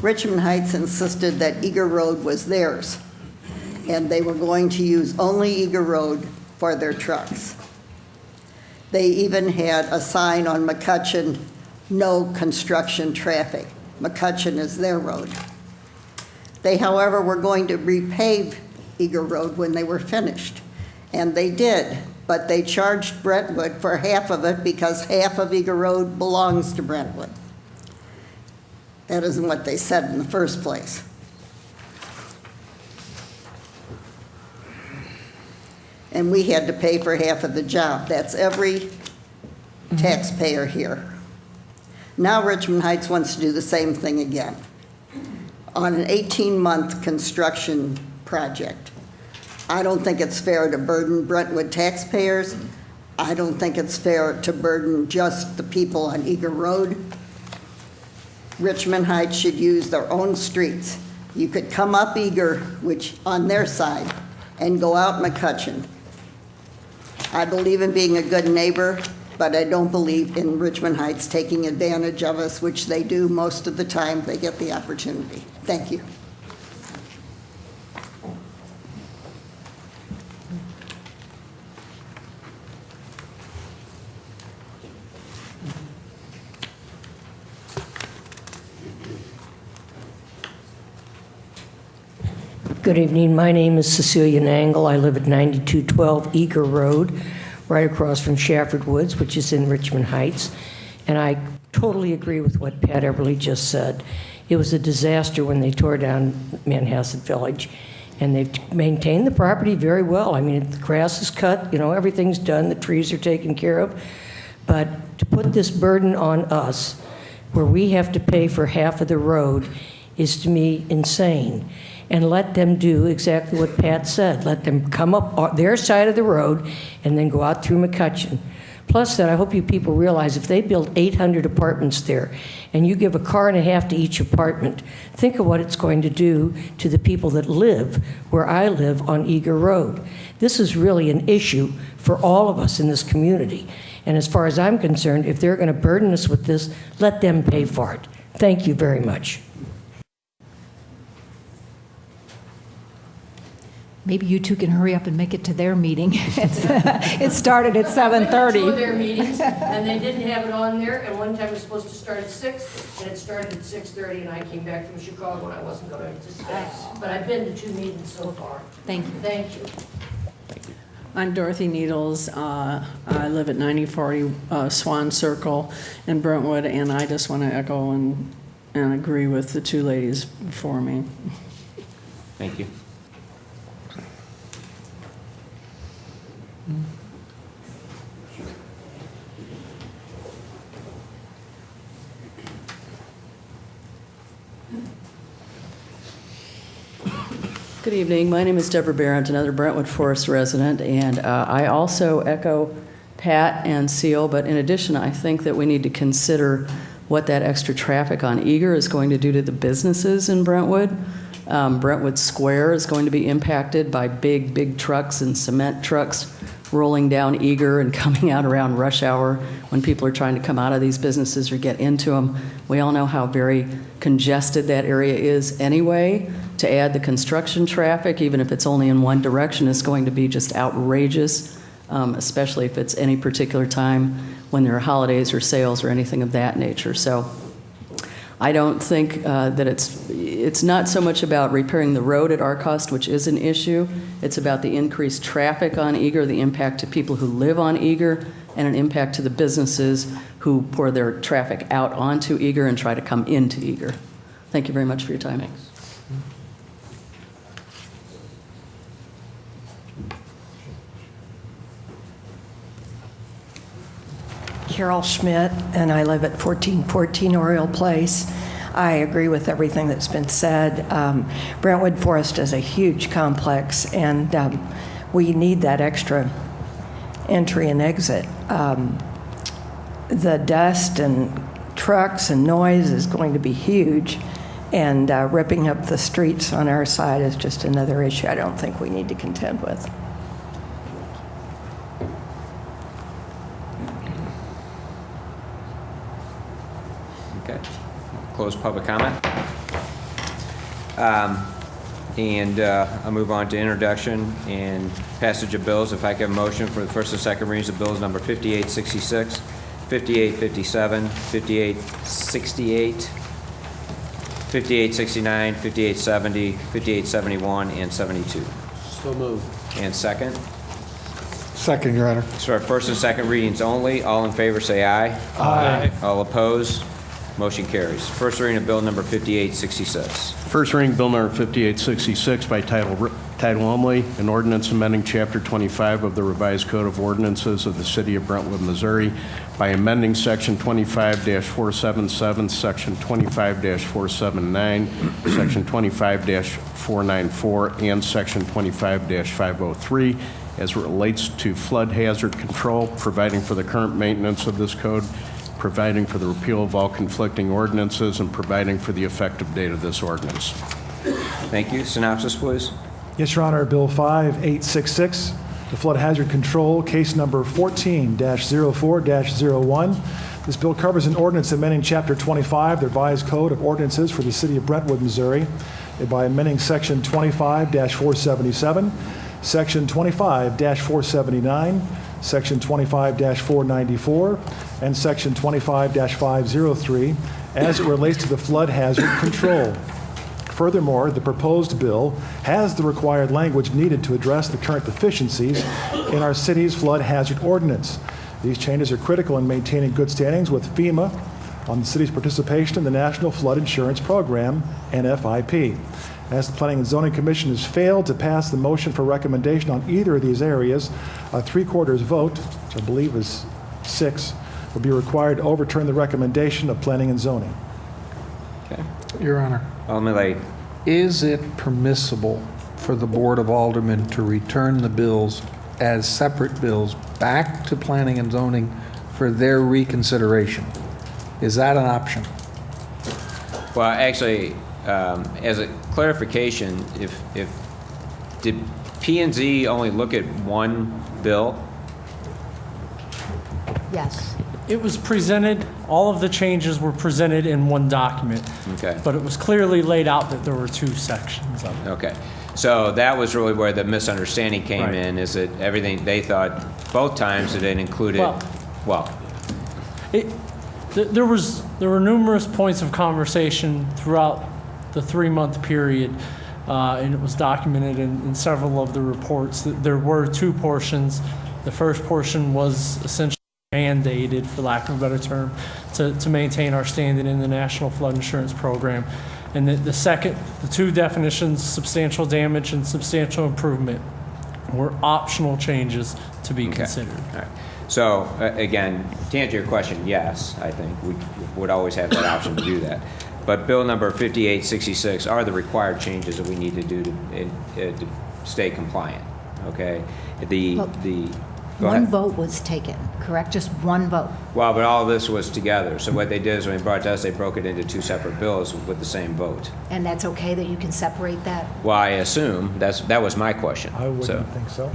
Richmond Heights insisted that Eager Road was theirs, and they were going to use only Eager Road for their trucks. They even had a sign on McCutcheon, no construction traffic. McCutcheon is their road. They, however, were going to repave Eager Road when they were finished, and they did, but they charged Brentwood for half of it because half of Eager Road belongs to Brentwood. That isn't what they said in the first place. And we had to pay for half of the job. That's every taxpayer here. Now Richmond Heights wants to do the same thing again on an 18-month construction project. I don't think it's fair to burden Brentwood taxpayers. I don't think it's fair to burden just the people on Eager Road. Richmond Heights should use their own streets. You could come up Eager, which on their side, and go out McCutcheon. I believe in being a good neighbor, but I don't believe in Richmond Heights taking advantage of us, which they do most of the time they get the opportunity. Thank you. Good evening. My name is Cecilia Nangle. I live at 9212 Eager Road, right across from Shafford Woods, which is in Richmond Heights. And I totally agree with what Pat Eberly just said. It was a disaster when they tore down Manhasset Village, and they've maintained the property very well. I mean, the grass is cut, everything's done, the trees are taken care of. But to put this burden on us, where we have to pay for half of the road, is to me insane. And let them do exactly what Pat said. Let them come up their side of the road and then go out through McCutcheon. Plus that, I hope you people realize if they build 800 apartments there and you give a car and a half to each apartment, think of what it's going to do to the people that live where I live on Eager Road. This is really an issue for all of us in this community. And as far as I'm concerned, if they're going to burden us with this, let them pay for it. Thank you very much. Maybe you two can hurry up and make it to their meeting. It started at 7:30. Two of their meetings, and they didn't have it on there, and one time it was supposed to start at 6, and it started at 6:30, and I came back from Chicago, and I wasn't going to stay. But I've been to 2 meetings so far. Thank you. Thank you. I'm Dorothy Needles. I live at 9040 Swan Circle in Brentwood, and I just want to echo and agree with the two ladies before me. Thank you. Good evening. My name is Deborah Barrett, another Brentwood Forest resident, and I also echo Pat and Seal, but in addition, I think that we need to consider what that extra traffic on Eager is going to do to the businesses in Brentwood. Brentwood Square is going to be impacted by big trucks and cement trucks rolling down Eager and coming out around rush hour when people are trying to come out of these businesses or get into them. We all know how very congested that area is anyway. To add the construction traffic, even if it's only in one direction, is going to be just outrageous, especially if it's any particular time when there are holidays or sales or anything of that nature. So I don't think that it's not so much about repairing the road at our cost, which is an issue. It's about the increased traffic on Eager, the impact to people who live on Eager, and an impact to the businesses who pour their traffic out onto Eager and try to come into Eager. Thank you very much for your time. Thanks. Carol Schmidt, and I live at 1414 Oriole Place. I agree with everything that's been said. Brentwood Forest is a huge complex, and we need that extra entry and exit. The dust and trucks and noise is going to be huge, and ripping up the streets on our side is just another issue I don't think we need to contend with. Okay. Close public comment. I'll move on to introduction and passage of bills. If I can have a motion for the first and second readings of bills number 5866, 5857, 5868, 5869, 5870, 5871, and 72. So moved. And second? Second, Your Honor. So our first and second readings only. All in favor say aye. Aye. All opposed? Motion carries. First reading of bill number 5866. First reading bill number 5866 by title only, an ordinance amending Chapter 25 of the revised Code of Ordinances of the City of Brentwood, Missouri by amending Section 25-477, Section 25-479, Section 25-494, and Section 25-503 as it relates to flood hazard control, providing for the current maintenance of this code, providing for the repeal of all conflicting ordinances, and providing for the effective date of this ordinance. Thank you. Synopsis, please. Yes, Your Honor. Bill 5866, the flood hazard control, case number 14-04-01. This bill covers an ordinance amending Chapter 25, the revised Code of Ordinances for the City of Brentwood, Missouri, by amending Section 25-477, Section 25-479, Section 25-494, and Section 25-503 as it relates to the flood hazard control. Furthermore, the proposed bill has the required language needed to address the current deficiencies in our city's flood hazard ordinance. These changes are critical in maintaining good standings with FEMA on the city's participation in the National Flood Insurance Program, NFIP. As the Planning and Zoning Commission has failed to pass the motion for recommendation on either of these areas, a 3/4 vote, which I believe is 6, will be required to overturn the recommendation of Planning and Zoning. Okay. Your Honor. Alderman Lay. Is it permissible for the Board of Aldermen to return the bills as separate bills back to Planning and Zoning for their reconsideration? Is that an option? Well, actually, as a clarification, did P&Z only look at one bill? Yes. It was presented, all of the changes were presented in one document. Okay. But it was clearly laid out that there were two sections of it. Okay. So that was really where the misunderstanding came in, is that everything they thought both times that it included, there were numerous points of conversation throughout the 3-month period and it was documented in several of the reports that there were two portions. The first portion was essentially mandated, for lack of a better term, to maintain our standing in the National Flood Insurance Program. And the two definitions, substantial damage and substantial improvement, were optional changes to be considered. All right. So, again, to answer your question, yes, I think we would always have that option to do that. But Bill number 5866 are the required changes that we need to do to stay compliant, okay? Go One ahead. vote was taken, correct? Just one vote. Well, but all of this was together. So what they did is when they brought it to us, they broke it into two separate bills with the same vote. And that's okay that you can separate that? Well, I assume that was my question. I wouldn't think so.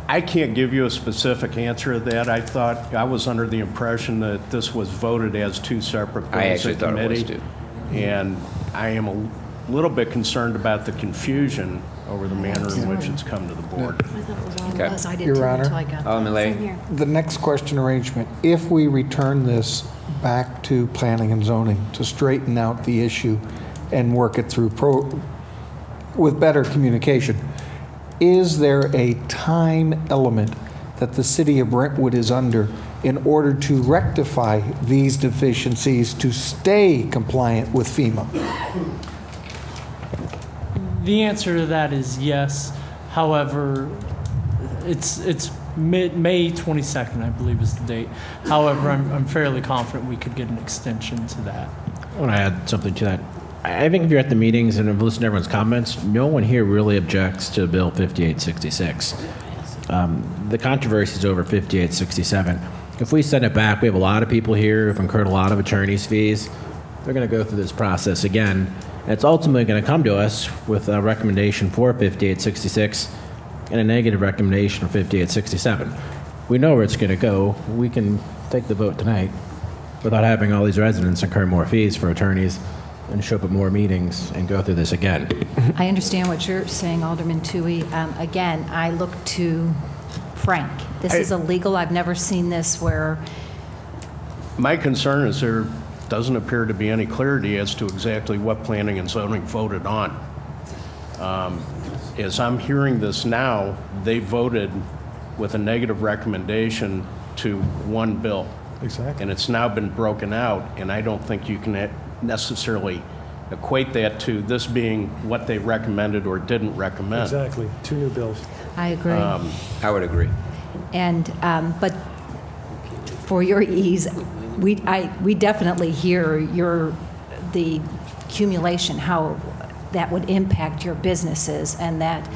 I can't give you a specific answer to that. I was under the impression that this was voted as two separate bills I actually in thought it was committee. too. And I am a little bit concerned about the confusion over the manner in which it's come to the board. I thought it was all Okay. of us. I did Your too Honor. until I got Alderman there. Lay. Same here. The next question arrangement, if we return this back to planning and zoning to straighten out the issue and work it through with better communication, is there a time element that the city of Brentwood is under in order to rectify these deficiencies to stay compliant with FEMA? The answer to that is yes. However, it's May 22nd, I believe is the date. However, I'm fairly confident we could get an extension to that. I want to add something to that. I think if you're at the meetings and have listened to everyone's comments, no one here really objects to Bill 5866. The controversy is over 5867. If we send it back, we have a lot of people here who've incurred a lot of attorney's fees. They're going to go through this process again. And it's ultimately going to come to us with a recommendation for 5866 and a negative recommendation for 5867. We know where it's going to go. We can take the vote tonight without having all these residents incur more fees for attorneys and show up at more meetings and go through this again. I understand what you're saying, Alderman Toohey. Again, I look to Frank. This is illegal. I've never seen this where... My concern is there doesn't appear to be any clarity as to exactly what planning and zoning voted on. As I'm hearing this now, they voted with a negative recommendation to one bill. Exactly. And it's now been broken out, and I don't think you can necessarily equate that to this being what they recommended or didn't recommend. Exactly. Two new bills. I agree. I would agree. And, but for your ease, we definitely hear the accumulation, how that would impact your businesses, and that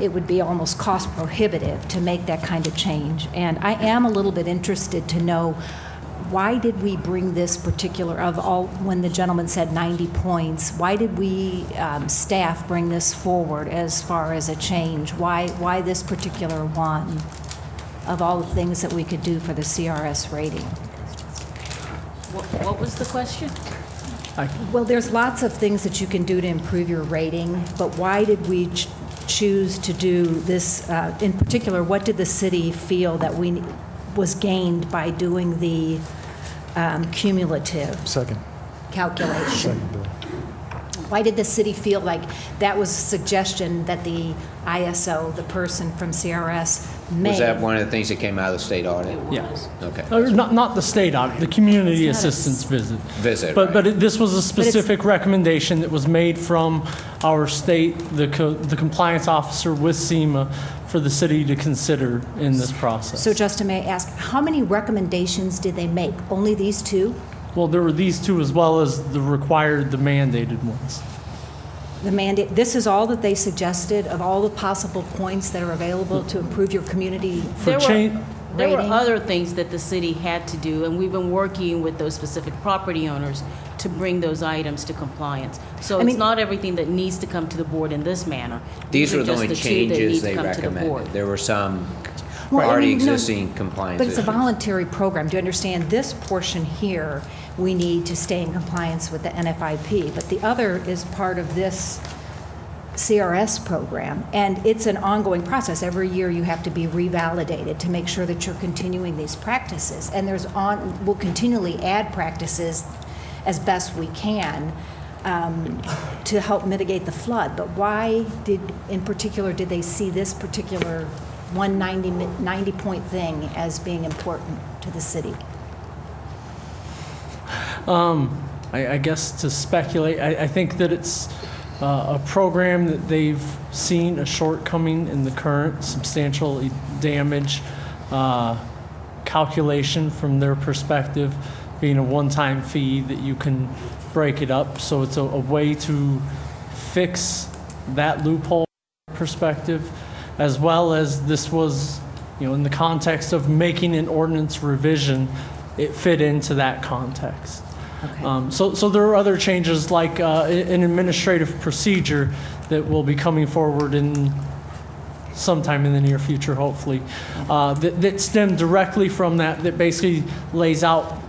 it would be almost cost prohibitive to make that kind of change. And I am a little bit interested to know, why did we bring this particular, of all, when the gentleman said 90 points, why did we, staff, bring this forward as far as a change? Why this particular one of all the things that we could do for the CRS rating? What was the question? Well, there's lots of things that you can do to improve your rating, but why did we choose to do this? In particular, what did the city feel that was gained by doing the cumulative calculation? Second bill. Why did the city feel like that was a suggestion that the ISO, the person from CRS, made? Was that one of the things that came out of the state audit? Yes. Okay. Not the state audit, the community assistance visit. Right. But this was a specific recommendation that was made from our state, the compliance officer with SEMA, for the city to consider in this process. So Justin, may I ask, how many recommendations did they make? Only these two? Well, there were these two as well as the mandated ones. The mandate, this is all that they suggested of all the possible points that are available to improve your community There rating? were other things that the city had to do, and we've been working with those specific property owners to bring those items to compliance. So it's not everything that needs to come to the board in this manner. These were the just only two that need changes to they come to the board. recommended. There were some Well, I already mean, no, existing compliance But it's a issues. voluntary program. Do you understand? This portion here, we need to stay in compliance with the NFIP, but the other is part of this CRS program, and it's an ongoing process. Every year you have to be revalidated to make sure that you're continuing these practices, and we'll continually add practices as best we can. to help mitigate the flood. But why in particular, did they see this particular 90-point thing as being important to the city? I guess to speculate, I think that it's a program that they've seen a shortcoming in the current substantial damage calculation from their perspective, being a one-time fee that you can break it up. So it's a way to fix that loophole perspective, as well as this was, in the context of making an ordinance revision, it fit into that context. Okay. So there are other changes like an administrative procedure that will be coming forward in sometime in the near future, hopefully, that stem directly from that basically lays out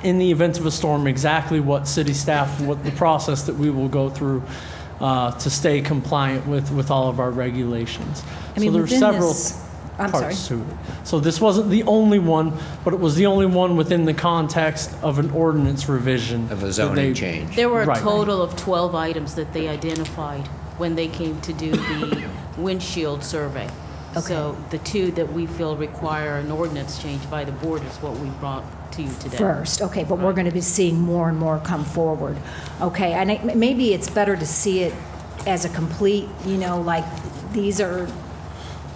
in the event of a storm exactly what city staff, what the process that we will go through to stay compliant with all of our regulations. I mean, so there are within several this- I'm parts sorry. to it. So this wasn't the only one, but it was the only one within the context of an ordinance revision. Of a zoning change. There were a Right. total of 12 items that they identified when they came to do the windshield survey. So the two that we feel require an ordinance change by the board is what we brought to you today. First, okay, but we're going to be seeing more and more come forward. Okay, and maybe it's better to see it as a complete, like these are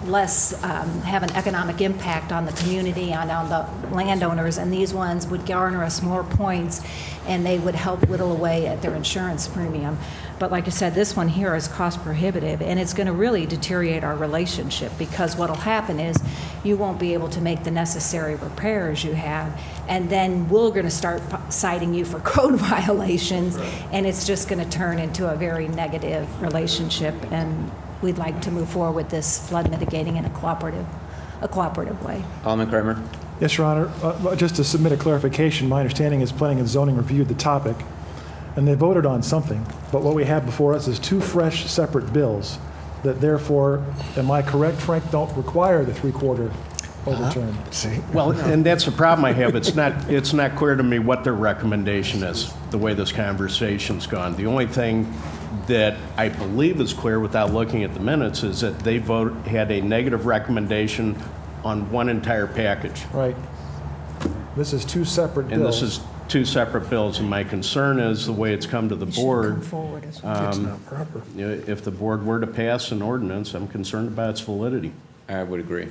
less, have an economic impact on the community, on the landowners, and these ones would garner us more points, and they would help whittle away at their insurance premium. But like I said, this one here is cost prohibitive, and it's going to really deteriorate our relationship, because what will happen is you won't be able to make the necessary repairs you have, and then we're going to start citing you for code violations, and it's just going to turn into a very negative relationship, and we'd like to move forward with this flood mitigating in a cooperative way. Alderman Kramer. Yes, Your Honor. Just to submit a clarification, my understanding is Planning and Zoning reviewed the topic, and they voted on something. But what we have before us is two fresh, separate bills that therefore, am I correct, Frank, don't require the three-quarter overturn. See? Well, and that's the problem I have. It's not clear to me what their recommendation is, the way this conversation's gone. The only thing that I believe is clear without looking at the minutes is that they had a negative recommendation on one entire package. Right. This is two separate bills. And this is two separate bills, and my concern is the way it's come to the board. Come forward as well. It's not proper. If the board were to pass an ordinance, I'm concerned about its validity. I would agree.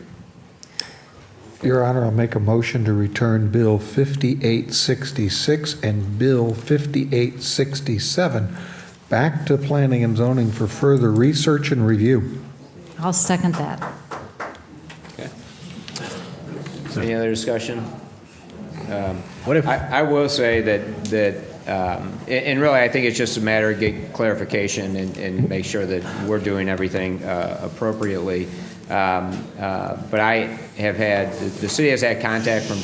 Your Honor, I'll make a motion to return Bill 5866 and Bill 5867 back to Planning and Zoning for further research and review. I'll second that. Okay. Any other discussion? What if I will say that and really I think it's just a matter of getting clarification and make sure that we're doing everything appropriately. But I have had, the city has had contact from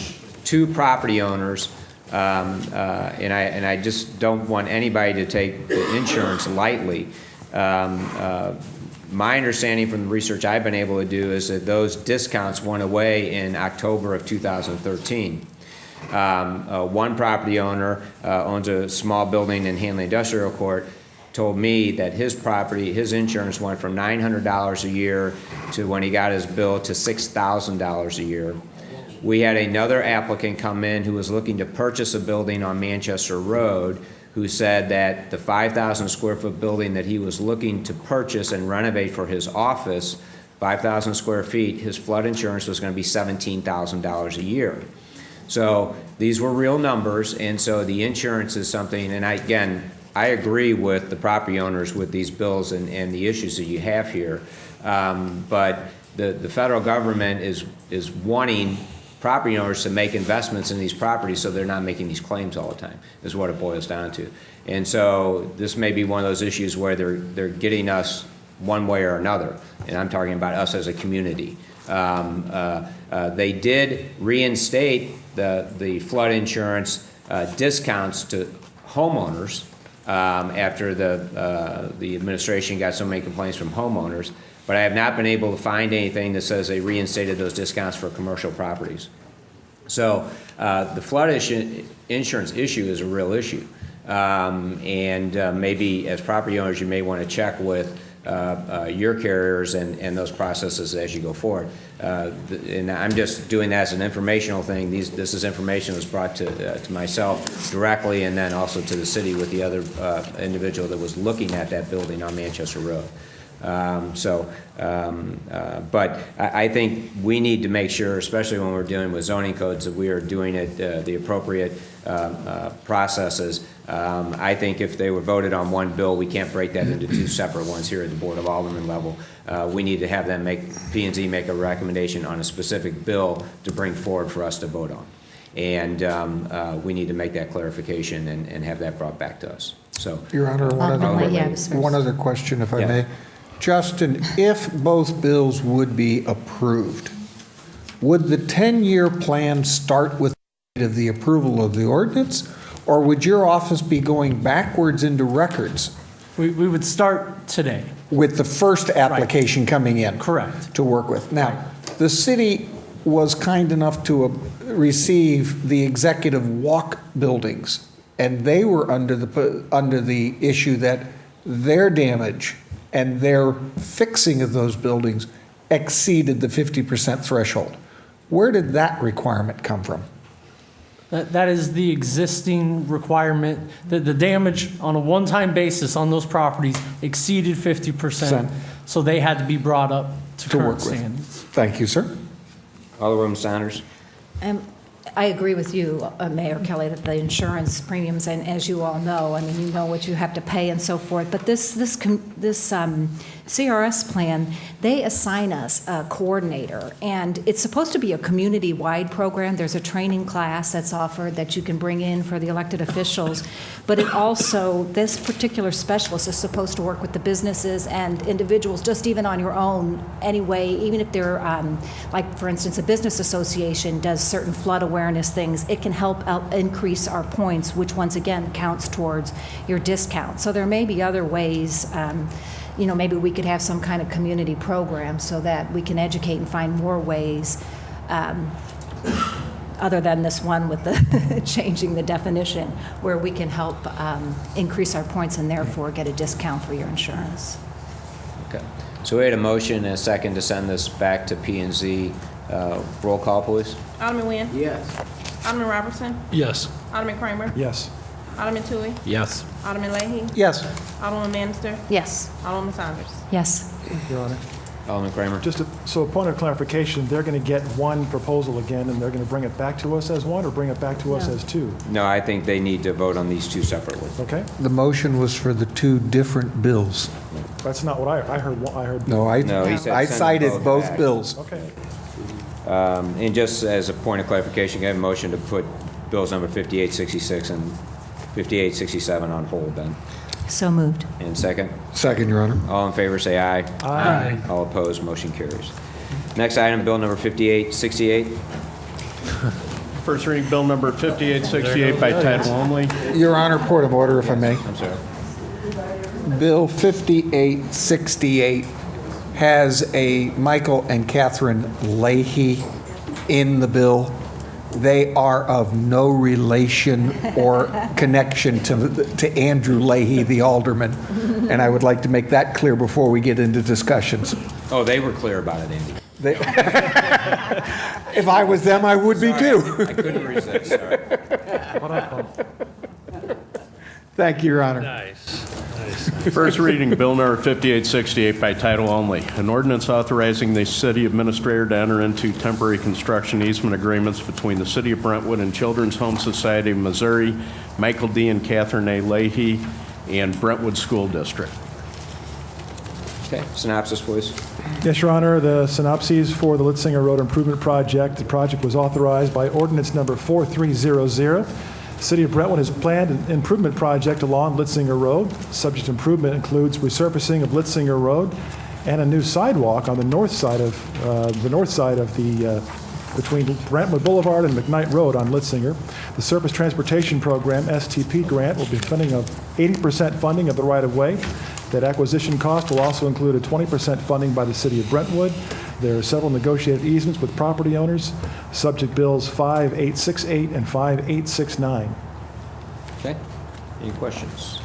two property owners, and I just don't want anybody to take the insurance lightly. My understanding from the research I've been able to do is that those discounts went away in October of 2013. One property owner owns a small building in Hanley Industrial Court, told me that his property, his insurance went from $900 a year to, when he got his bill, to $6,000 a year. We had another applicant come in who was looking to purchase a building on Manchester Road, who said that the 5,000 square foot building that he was looking to purchase and renovate for his office, 5,000 square feet, his flood insurance was going to be $17,000 a year. So these were real numbers, and so the insurance is something, and I agree with the property owners with these bills and the issues that you have here. But the federal government is wanting property owners to make investments in these properties so they're not making these claims all the time, is what it boils down to. And so this may be one of those issues where they're getting us one way or another, and I'm talking about us as a community. They did reinstate the flood insurance discounts to homeowners after the administration got so many complaints from homeowners, but I have not been able to find anything that says they reinstated those discounts for commercial properties. So the flood insurance issue is a real issue. And maybe as property owners, you may want to check with your carriers and those processes as you go forward. And I'm just doing that as an informational thing. This is information that was brought to myself directly, and then also to the city with the other individual that was looking at that building on Manchester Road. But I think we need to make sure, especially when we're dealing with zoning codes, that we are doing it the appropriate processes. I think if they were voted on one bill, we can't break that into two separate ones here at the Board of Alderman level. We need to have them P&Z make a recommendation on a specific bill to bring forward for us to vote on. And we need to make that clarification and have that brought back to us. So, Your Honor, one other question, if I may. Justin, if both bills would be approved, would the 10-year plan start with the approval of the ordinance, or would your office be going backwards into records? We would start today. With the first application coming in? Correct. To work with. Now, the city was kind enough to receive the executive walk buildings, and they were under the issue that their damage and their fixing of those buildings exceeded the 50% threshold. Where did that requirement come from? That is the existing requirement, that the damage on a one-time basis on those properties exceeded 50%, so they had to be brought up to current standards. Thank you, sir. Alderwoman Saunders. I agree with you, Mayor Kelly, that the insurance premiums, and as you all know, I mean, you know what you have to pay and so forth, but this CRS plan, they assign us a coordinator, and it's supposed to be a community-wide program. There's a training class that's offered that you can bring in for the elected officials, but it also, this particular specialist is supposed to work with the businesses and individuals, just even on your own anyway, even if they're, like, for instance, a business association does certain flood awareness things, it can help increase our points, which once again counts towards your discount. So there may be other ways, you know, maybe we could have some kind of community program so that we can educate and find more ways other than this one with the changing the definition, where we can help increase our points and therefore get a discount for your insurance. Okay. So we had a motion and a second to send this back to P&Z. Roll call, please. Alderman Nguyen? Yes. Alderman Robertson? Yes. Alderman Kramer? Yes. Alderman Tui? Yes. Alderman Leahy? Yes. Alderman Bannister? Yes. Alderman Saunders? Yes. Your Honor. Alderman Kramer. So a point of clarification, they're going to get one proposal again, and they're going to bring it back to us as one, or bring it back to us as two? No, I think they need to vote on these two separately. Okay. The motion was for the two different bills. That's not what I heard. No, he said I send cited both both back. bills. Okay. And just as a point of clarification, I have a motion to put bills number 5866 and 5867 on hold then. So moved. And second? Second, Your Honor. All in favor, say aye. Aye. All opposed, motion carries. Next item, bill number 5868. First reading, bill number 5868 by title only. Your Honor, point of order, if I may. I'm sorry. Bill 5868 has a Michael and Catherine Leahy in the bill. They are of no relation or connection to Andrew Leahy, the alderman. And I would like to make that clear before we get into discussions. Oh, they were clear about it, Andy. If I was them, I would be too. I couldn't resist, sorry. Thank you, Your Honor. Nice. First reading, bill number 5868 by title only. An ordinance authorizing the city administrator to enter into temporary construction easement agreements between the city of Brentwood and Children's Home Society of Missouri, Michael D. and Catherine A. Leahy, and Brentwood School District. Okay, synopsis, please. Yes, Your Honor, the synopses for the Litzinger Road Improvement Project. The project was authorized by ordinance number 4300. The City of Brentwood has planned an improvement project along Litzinger Road. Subject improvement includes resurfacing of Litzinger Road and a new sidewalk on the north side of between Brentwood Boulevard and McKnight Road on Litzinger. The Surface Transportation Program (STP) grant will be funding of 80% funding of the right-of-way. That acquisition cost will also include a 20% funding by the City of Brentwood. There are several negotiated easements with property owners. Subject bills 5868 and 5869. Okay. Any questions?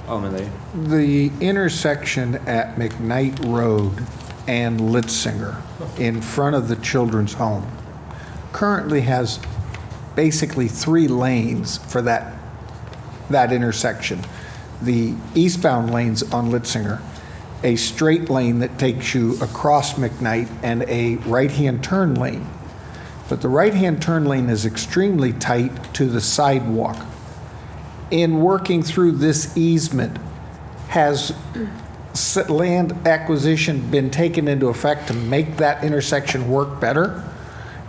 Alderman Leahy. The intersection at McKnight Road and Litzinger in front of the children's home currently has basically 3 lanes for that intersection. The eastbound lanes on Litzinger, a straight lane that takes you across McKnight, and a right-hand turn lane. But the right-hand turn lane is extremely tight to the sidewalk. In working through this easement, has land acquisition been taken into effect to make that intersection work better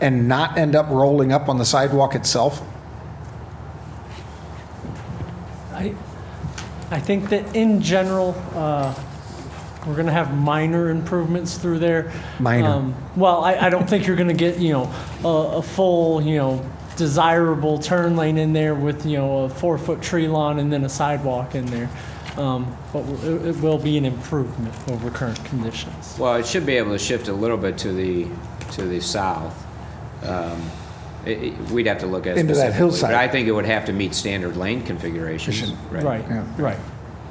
and not end up rolling up on the sidewalk itself? I think that in general, we're going to have minor improvements through there. Minor. Well, I don't think you're going to get, a full, desirable turn lane in there with, a 4-foot tree lawn and then a sidewalk in there. But it will be an improvement over current conditions. Well, it should be able to shift a little bit to the south. We'd have to look at it into that specifically, hillside. but I think it would have to meet standard lane configurations. Right.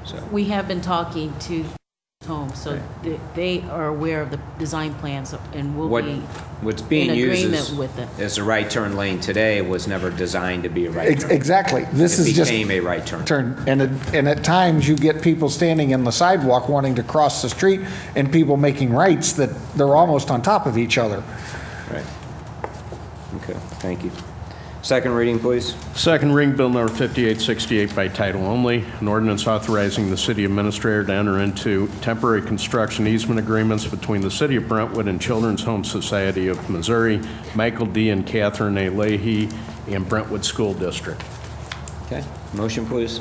So We have been talking to home, so they are aware of the design plans and will be what's being in used agreement with it. as a right turn lane today was never designed to be a right turn. Exactly. This is just It became a right turn. And at times you get people standing in the sidewalk wanting to cross the street and people making rights that they're almost on top of each other. Right. Okay, thank you. Second reading, please. Second reading, Bill number 5868 by title only, an ordinance authorizing the city administrator to enter into temporary construction easement agreements between the city of Brentwood and Children's Home Society of Missouri, Michael D. and Catherine A. Leahy, and Brentwood School District. Okay, motion, please.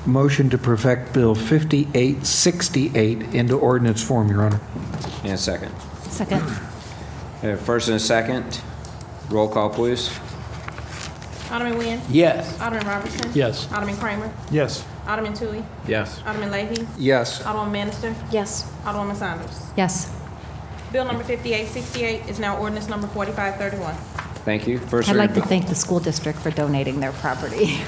Motion to perfect Bill 5868 into ordinance form, Your Honor. And a second. Second. First and a second. Roll call, please. Alderman Nguyen? Yes. Alderman Robertson? Yes. Alderman Kramer? Yes. Alderman Tui? Yes. Alderman Leahy? Yes. Alderman Minister? Yes. Alderwoman Saunders? Yes. Bill number 5868 is now ordinance number 4531. Thank you. First I'd like to reading. thank the school district for donating their property.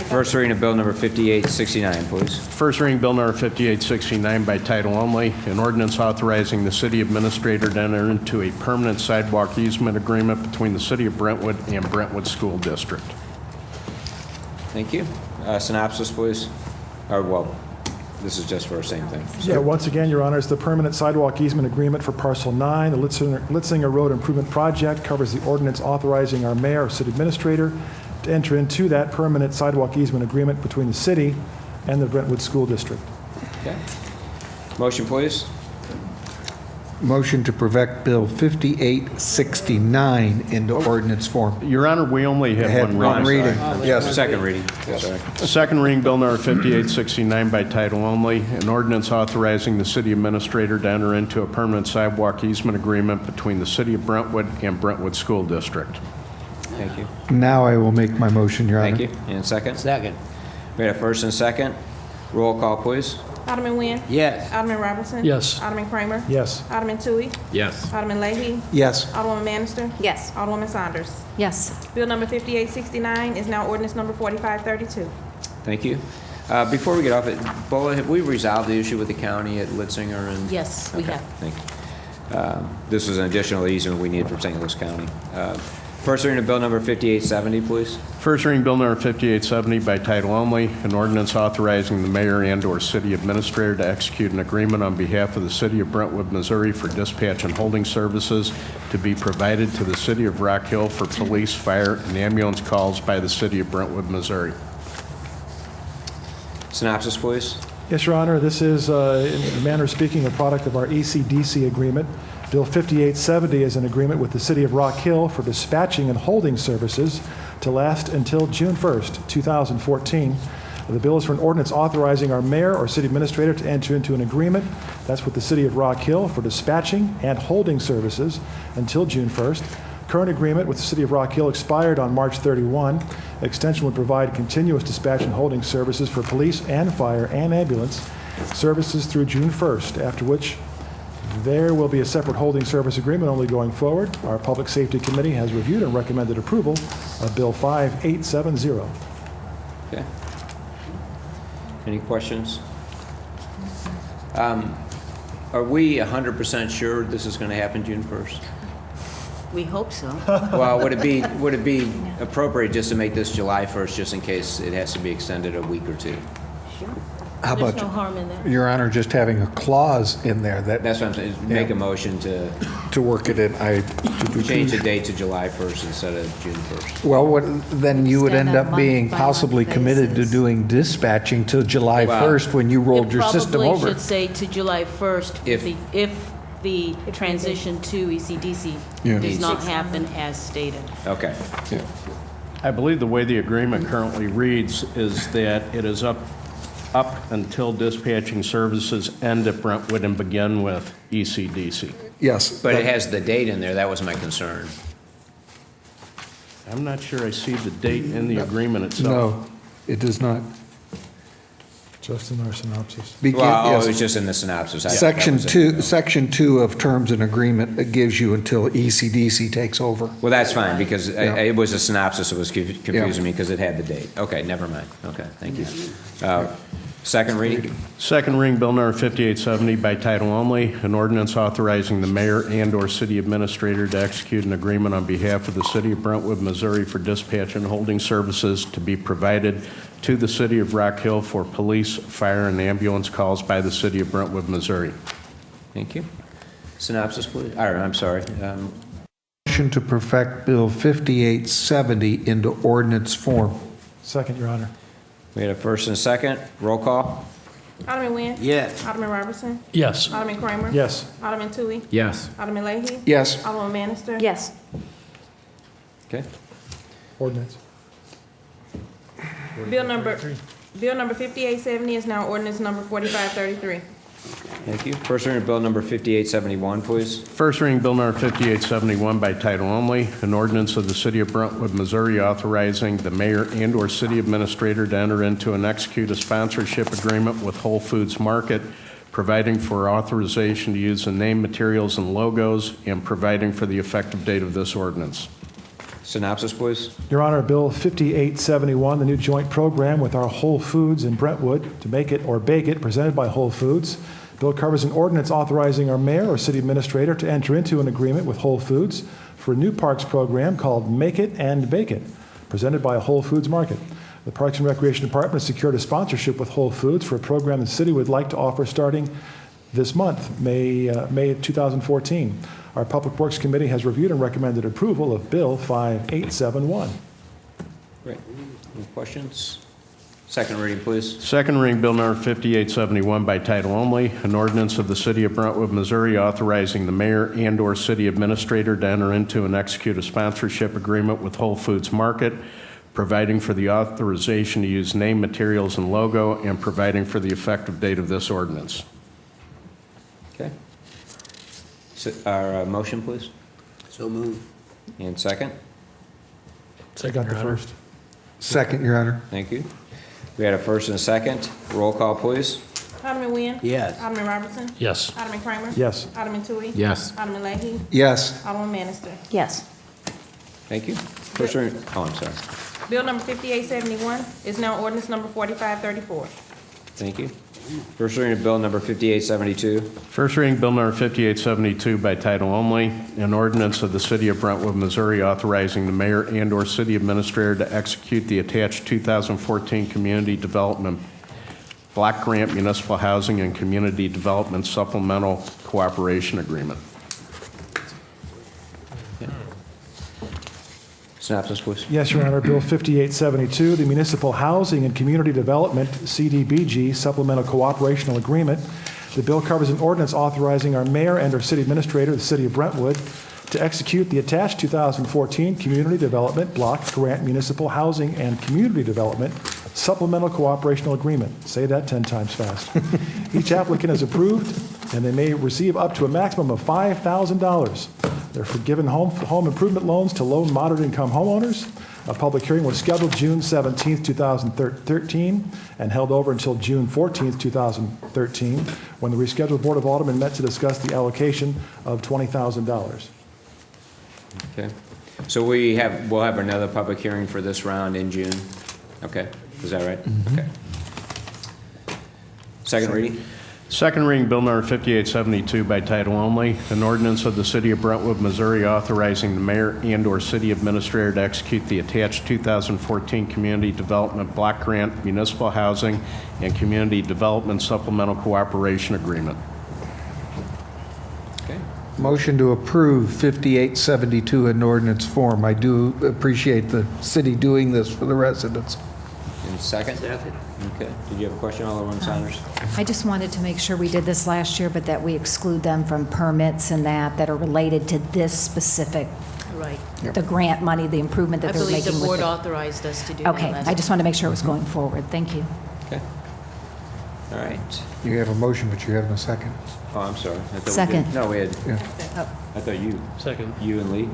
First reading of bill number 5869, please. First reading, Bill number 5869 by title only, an ordinance authorizing the city administrator to enter into a permanent sidewalk easement agreement between the city of Brentwood and Brentwood School District. Thank you. Synopsis, please. Or, well, this is just for the same thing. Yeah, once again, Your Honor, it's the permanent sidewalk easement agreement for Parcel 9. The Litzinger Road Improvement Project covers the ordinance authorizing our mayor or city administrator to enter into that permanent sidewalk easement agreement between the city and the Brentwood School District. Okay. Motion, please. Motion to perfect Bill 5869 into ordinance form. Your Honor, we only have one reading. Yes. Second reading. Sorry. Second reading, Bill number 5869 by title only, an ordinance authorizing the city administrator to enter into a permanent sidewalk easement agreement between the city of Brentwood and Brentwood School District. Thank you. Now I will make my motion, Your Honor. Thank you. And second? Second. We have a first and second. Roll call, please. Alderman Nguyen? Yes. Alderman Robertson? Yes. Alderman Kramer? Yes. Alderman Tui? Yes. Alderman Leahy? Yes. Alderwoman Manister? Yes. Alderwoman Saunders? Yes. Bill number 5869 is now ordinance number 4532. Thank you. Before we get off it, Bola, have we resolved the issue with the county at Litzinger? And Yes, we have. Thank you. This was an additional easement we needed from St. Louis County. First reading of bill number 5870, please. First reading, Bill number 5870 by title only, an ordinance authorizing the mayor and/or city administrator to execute an agreement on behalf of the city of Brentwood, Missouri for dispatch and holding services to be provided to the city of Rock Hill for police, fire, and ambulance calls by the city of Brentwood, Missouri. Synopsis, please. Yes, Your Honor, this is, in a manner of speaking, a product of our ACDC agreement. Bill 5870 is an agreement with the City of Rock Hill for dispatching and holding services to last until June 1st, 2014. The bill is for an ordinance authorizing our mayor or city administrator to enter into an agreement, that's with the City of Rock Hill, for dispatching and holding services until June 1st. Current agreement with the City of Rock Hill expired on March 31. Extension would provide continuous dispatch and holding services for police and fire and ambulance services through June 1st, after which there will be a separate holding service agreement only going forward. Our Public Safety Committee has reviewed and recommended approval of Bill 5870. Okay. Any questions? Are we 100% sure this is going to happen June 1st? We hope so. Well, would it be appropriate just to make this July 1st, just in case it has to be extended a week or two? How There's about, no harm in that. Your Honor, just having a clause in there that... That's what I'm saying, is make a motion to To work it in, change the date to July 1st instead of June 1st. Well, then you would Extend end that up being month by month possibly committed to basis. doing dispatching till July Wow. 1st when you rolled your system It over. probably should say to July 1st if the transition to ECDC Yeah. does not happen as stated. Okay. I believe the way the agreement currently reads is that it is up until dispatching services end at Brentwood and begin with ECDC. Yes. But it has the date in there, that was my concern. I'm not sure I see the date in the agreement itself. No, it does not. Just in our synopsis. Well, Yes. it was just in the synopsis. Section 2 of terms and agreement that gives you until ECDC takes over. Well, that's fine, because Yeah. it was a synopsis that was confusing me, because it had the date. Okay, never mind. Okay, thank you. Second reading? Second reading, Bill number 5870 by title only, an ordinance authorizing the mayor and/or city administrator to execute an agreement on behalf of the city of Brentwood, Missouri for dispatch and holding services to be provided to the city of Rock Hill for police, fire, and ambulance calls by the city of Brentwood, Missouri. Thank you. Synopsis, please. I'm sorry. Motion to perfect Bill 5870 into ordinance form. Second, Your Honor. We had a first and a second. Roll call? Alderman Nguyen? Yes. Alderman Robertson? Yes. Alderman Kramer? Yes. Alderman Tui? Yes. Alderman Leahy? Yes. Alderman Bannister? Yes. Okay. Ordinance. Bill number 5870 is now ordinance number 4533. Thank you. First reading of bill number 5871, please. First reading, Bill number 5871 by title only, an ordinance of the city of Brentwood, Missouri authorizing the mayor and/or city administrator to enter into and execute a sponsorship agreement with Whole Foods Market, providing for authorization to use the name, materials, and logos, and providing for the effective date of this ordinance. Synopsis, please. Your Honor, Bill 5871, the new joint program with our Whole Foods in Brentwood, to make it or bake it, presented by Whole Foods. Bill covers an ordinance authorizing our mayor or city administrator to enter into an agreement with Whole Foods for a new parks program called Make It and Bake It, presented by Whole Foods Market. The Parks and Recreation Department has secured a sponsorship with Whole Foods for a program the city would like to offer starting this month, May of 2014. Our Public Works Committee has reviewed and recommended approval of Bill 5871. Great. Any questions? Second reading, please. Second reading, Bill number 5871 by title only, an ordinance of the city of Brentwood, Missouri authorizing the mayor and/or city administrator to enter into and execute a sponsorship agreement with Whole Foods Market, providing for the authorization to use name, materials, and logo, and providing for the effective date of this ordinance. Okay. Our motion, please. So moved. And second? Second, Your Honor. First. Second, Your Honor. Thank you. We had a first and a second. Roll call, please. Alderman Nguyen? Yes. Alderman Robertson? Yes. Alderman Kramer? Yes. Alderman Tui? Yes. Alderman Leahy? Yes. Alderman Bannister? Yes. Thank you. First reading, I'm sorry. Bill number 5871 is now ordinance number 4534. Thank you. First reading of bill number 5872. First reading, Bill number 5872 by title only, an ordinance of the city of Brentwood, Missouri authorizing the mayor and/or city administrator to execute the attached 2014 Community Development Block Grant Municipal Housing and Community Development Supplemental Cooperation Agreement. Synopsis, please. Yes, Your Honor. Bill 5872, the Municipal Housing and Community Development, CDBG, Supplemental Cooperational Agreement. The bill covers an ordinance authorizing our mayor and our city administrator, the city of Brentwood, to execute the attached 2014 Community Development Block Grant Municipal Housing and Community Development Supplemental Cooperational Agreement. Say that 10 times fast. Each applicant is approved, and they may receive up to a maximum of $5,000. They're forgiven home improvement loans to low and moderate income homeowners. A public hearing was scheduled June 17, 2013, and held over until June 14, 2013, when the rescheduled Board of Aldermen met to discuss the allocation of $20,000. Okay. So we'll have another public hearing for this round in June? Okay, is that right? Okay. Second reading? Second reading, Bill number 5872 by title only, an ordinance of the City of Brentwood, Missouri authorizing the mayor and/or city administrator to execute the attached 2014 Community Development Block Grant Municipal Housing and Community Development Supplemental Cooperation Agreement. Okay. Motion to approve 5872 in ordinance form. I do appreciate the city doing this for the residents. And second? Second. Okay. Did you have a question, Alderman Saunders? I just wanted to make sure we did this last year, but that we exclude them from permits and that are related to this specific, Right. the grant money, the improvement I that they're believe making the with board it. authorized us to do that Okay, last I just wanted to make sure it was going forward. Thank you. Okay. All right. You have a motion, but you have no second. Oh, I'm sorry. I thought we did. Second. No, we had, Yeah. I thought you. Second. You and Lee?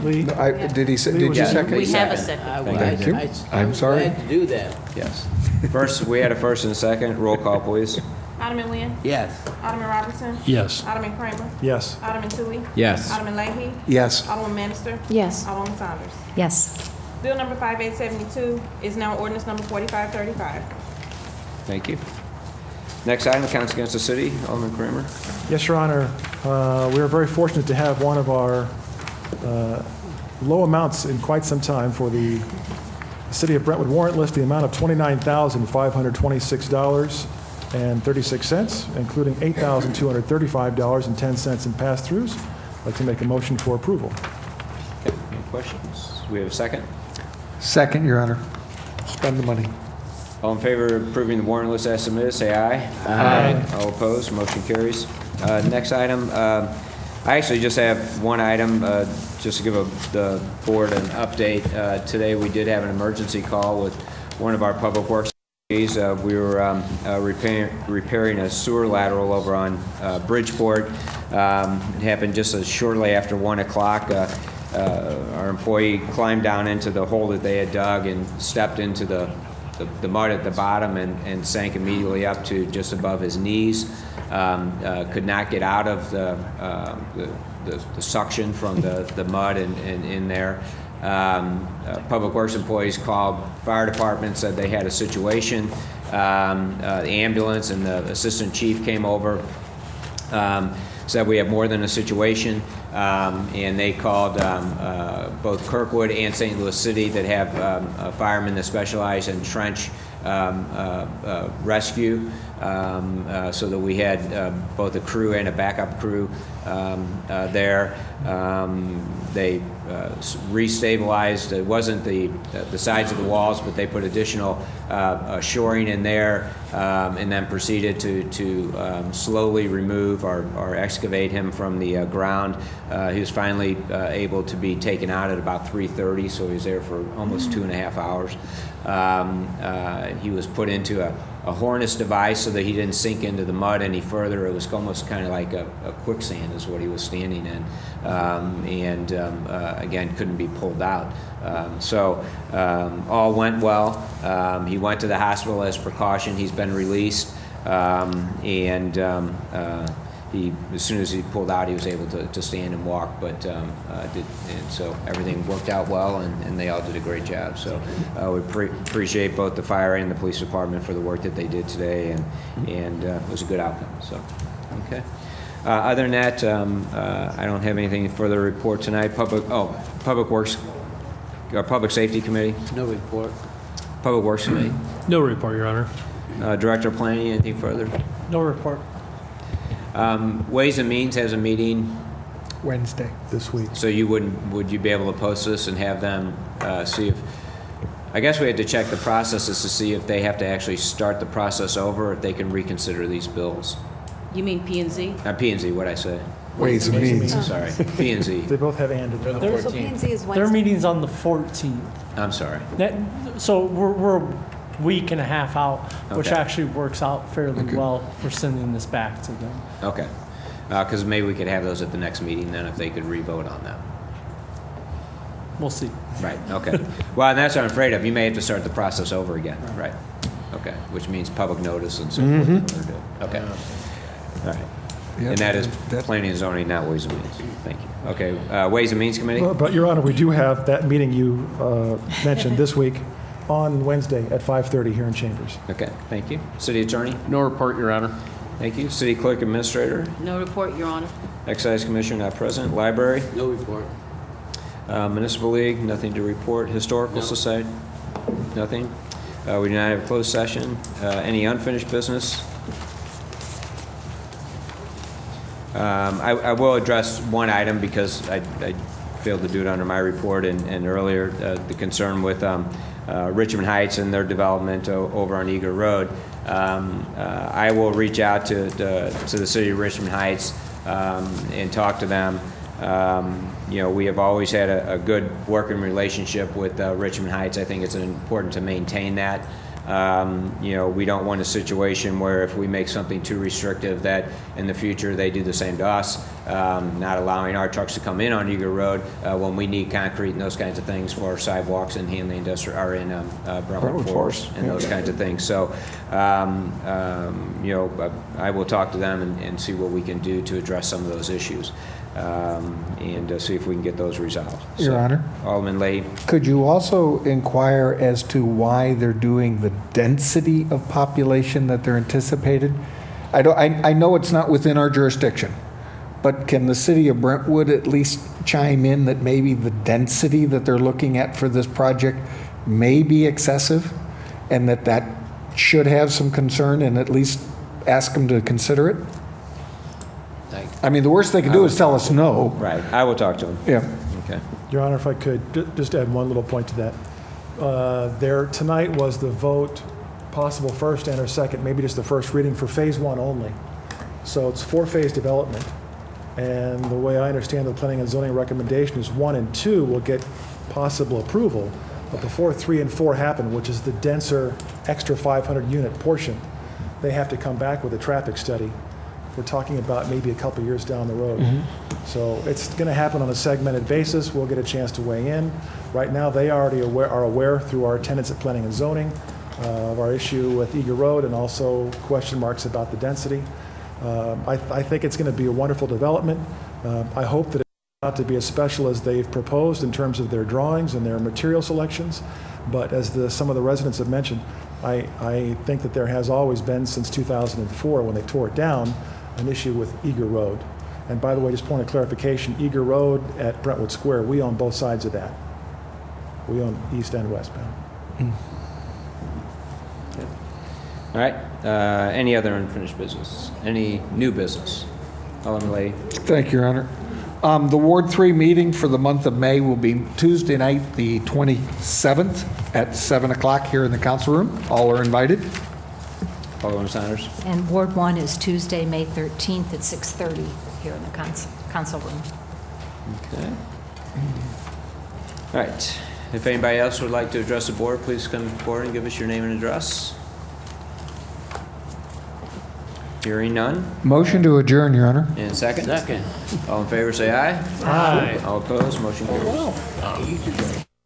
Lee? No, did he say, did you second? We have a second. Thank you. I'm sorry. Glad to do that. Yes. First, we had a first and a second. Roll call, please. Alderman Nguyen? Yes. Alderman Robertson? Yes. Alderman Kramer? Yes. Alderman Tui? Yes. Alderman Leahy? Yes. Alderman Minister? Yes. Alderman Saunders? Yes. Bill number 5872 is now ordinance number 4535. Thank you. Next item, counts against the city. Alderman Kramer. Yes, Your Honor. We are very fortunate to have one of our low amounts in quite some time for the City of Brentwood warrant list, the amount of $29,526.36, including $8,235.10 in pass-throughs. I'd like to make a motion for approval. Okay. Any questions? We have a second. Second, Your Honor. Spend the money. All in favor of approving the warrant list as submitted, say aye. Aye. All opposed, motion carries. Next item, I actually just have one item, just to give the board an update. Today, we did have an emergency call with one of our public works employees. We were repairing a sewer lateral over on Bridgeport. It happened just shortly after 1 o'clock. Our employee climbed down into the hole that they had dug and stepped into the mud at the bottom and sank immediately up to just above his knees. Could not get out of the suction from the mud and in there. Public Works employees called fire department, said they had a situation. The ambulance and the assistant chief came over, said we have more than a situation, and they called both Kirkwood and St. Louis City that have firemen that specialize in trench rescue, so that we had both a crew and a backup crew there. They restabilized. It wasn't the sides of the walls, but they put additional shoring in there, and then proceeded to slowly remove or excavate him from the ground. He was finally able to be taken out at about 3:30, so he was there for almost 2.5 hours. He was put into a harness device so that he didn't sink into the mud any further. It was almost kind of like a quicksand is what he was standing in, and again, couldn't be pulled out. So all went well. He went to the hospital as precaution. He's been released, and as soon as he pulled out, he was able to stand and walk, and so everything worked out well, and they all did a great job. So we appreciate both the fire and the police department for the work that they did today, and it was a good outcome. So, okay. Other than that, I don't have anything further to report tonight. Public Works, Public Safety Committee. No report. Public Works Committee. No report, Your Honor. Director of Planning, anything further? No report. Ways and Means has a meeting Wednesday this week. So would you be able to post this and have them see if, I guess we had to check the processes to see if they have to actually start the process over, if they can reconsider these bills. You mean P&Z? P&Z, what'd I say? Ways and Means. Sorry, P&Z. They both have and. So P&Z is their meeting's on the 14th. I'm sorry. So we're a week and a half out, which Okay. actually works out fairly well for sending this back to them. Okay. Because maybe we could have those at the next meeting then if they could re-vote on them. We'll see. Right, okay. Well, and that's what I'm afraid of. You may have to start the process over again, right? Okay, which means public notice and so forth. Okay. All right. And that is planning and zoning, not Ways and Means. Thank you. Okay, Ways and Means Committee? But, Your Honor, we do have that meeting you mentioned this week on Wednesday at 5:30 here in Chambers. Okay, thank you. City Attorney? No report, Your Honor. Thank you. City Clerk Administrator? No report, Your Honor. Excise Commissioner not present. Library? No report. Municipal League, nothing to report. Historical Society? Nothing. We do not have a closed session. Any unfinished business? I will address one item because I failed to do it under my report and earlier, the concern with Richmond Heights and their development over on Eager Road. I will reach out to the city of Richmond Heights and talk to them. We have always had a good working relationship with Richmond Heights. I think it's important to maintain that. We don't want a situation where if we make something too restrictive that in the future they do the same to us, not allowing our trucks to come in on Eager Road when we need concrete and those kinds of things for sidewalks and Hanley Industrial or in Brentwood Forest and those kinds of things. So, I will talk to them and see what we can do to address some of those issues. And see if we can get those resolved. Your Honor? Alderman Leahy. Could you also inquire as to why they're doing the density of population that they're anticipated? I know it's not within our jurisdiction, but can the city of Brentwood at least chime in that maybe the density that they're looking at for this project may be excessive and that should have some concern and at least ask them to consider it? I mean, the worst they can do is tell us no. Right. I will talk to them. Yeah. Okay. Your Honor, if I could, just add one little point to that. There, tonight was the vote, possible first and or second, maybe just the first reading for Phase 1 only. So it's 4-phase development. And the way I understand the planning and zoning recommendation is 1 and 2 will get possible approval. But before 3 and 4 happen, which is the denser extra 500 unit portion, they have to come back with a traffic study. We're talking about maybe a couple years down the road. So it's going to happen on a segmented basis. We'll get a chance to weigh in. Right now, they already are aware through our attendance at Planning and Zoning of our issue with Eager Road and also question marks about the density. I think it's going to be a wonderful development. I hope that it's not to be as special as they've proposed in terms of their drawings and their material selections. But as some of the residents have mentioned, I think that there has always been since 2004 when they tore it down an issue with Eager Road. And by the way, just point of clarification, Eager Road at Brentwood Square, we own both sides of that. We own east and westbound. All right. Any other unfinished business? Any new business? Alderman Leahy. Thank you, Your Honor. The Ward 3 meeting for the month of May will be Tuesday night, the 27th at 7 o'clock here in the council room. All are invited. Alderman Sanders. And Ward 1 is Tuesday, May 13th at 6:30 here in the council room. Okay. All right. If anybody else would like to address the board, please come forward and give us your name and address. Hearing none. Motion to adjourn, Your Honor. And second? Second. All in favor, say aye. Aye. All opposed, motion carries.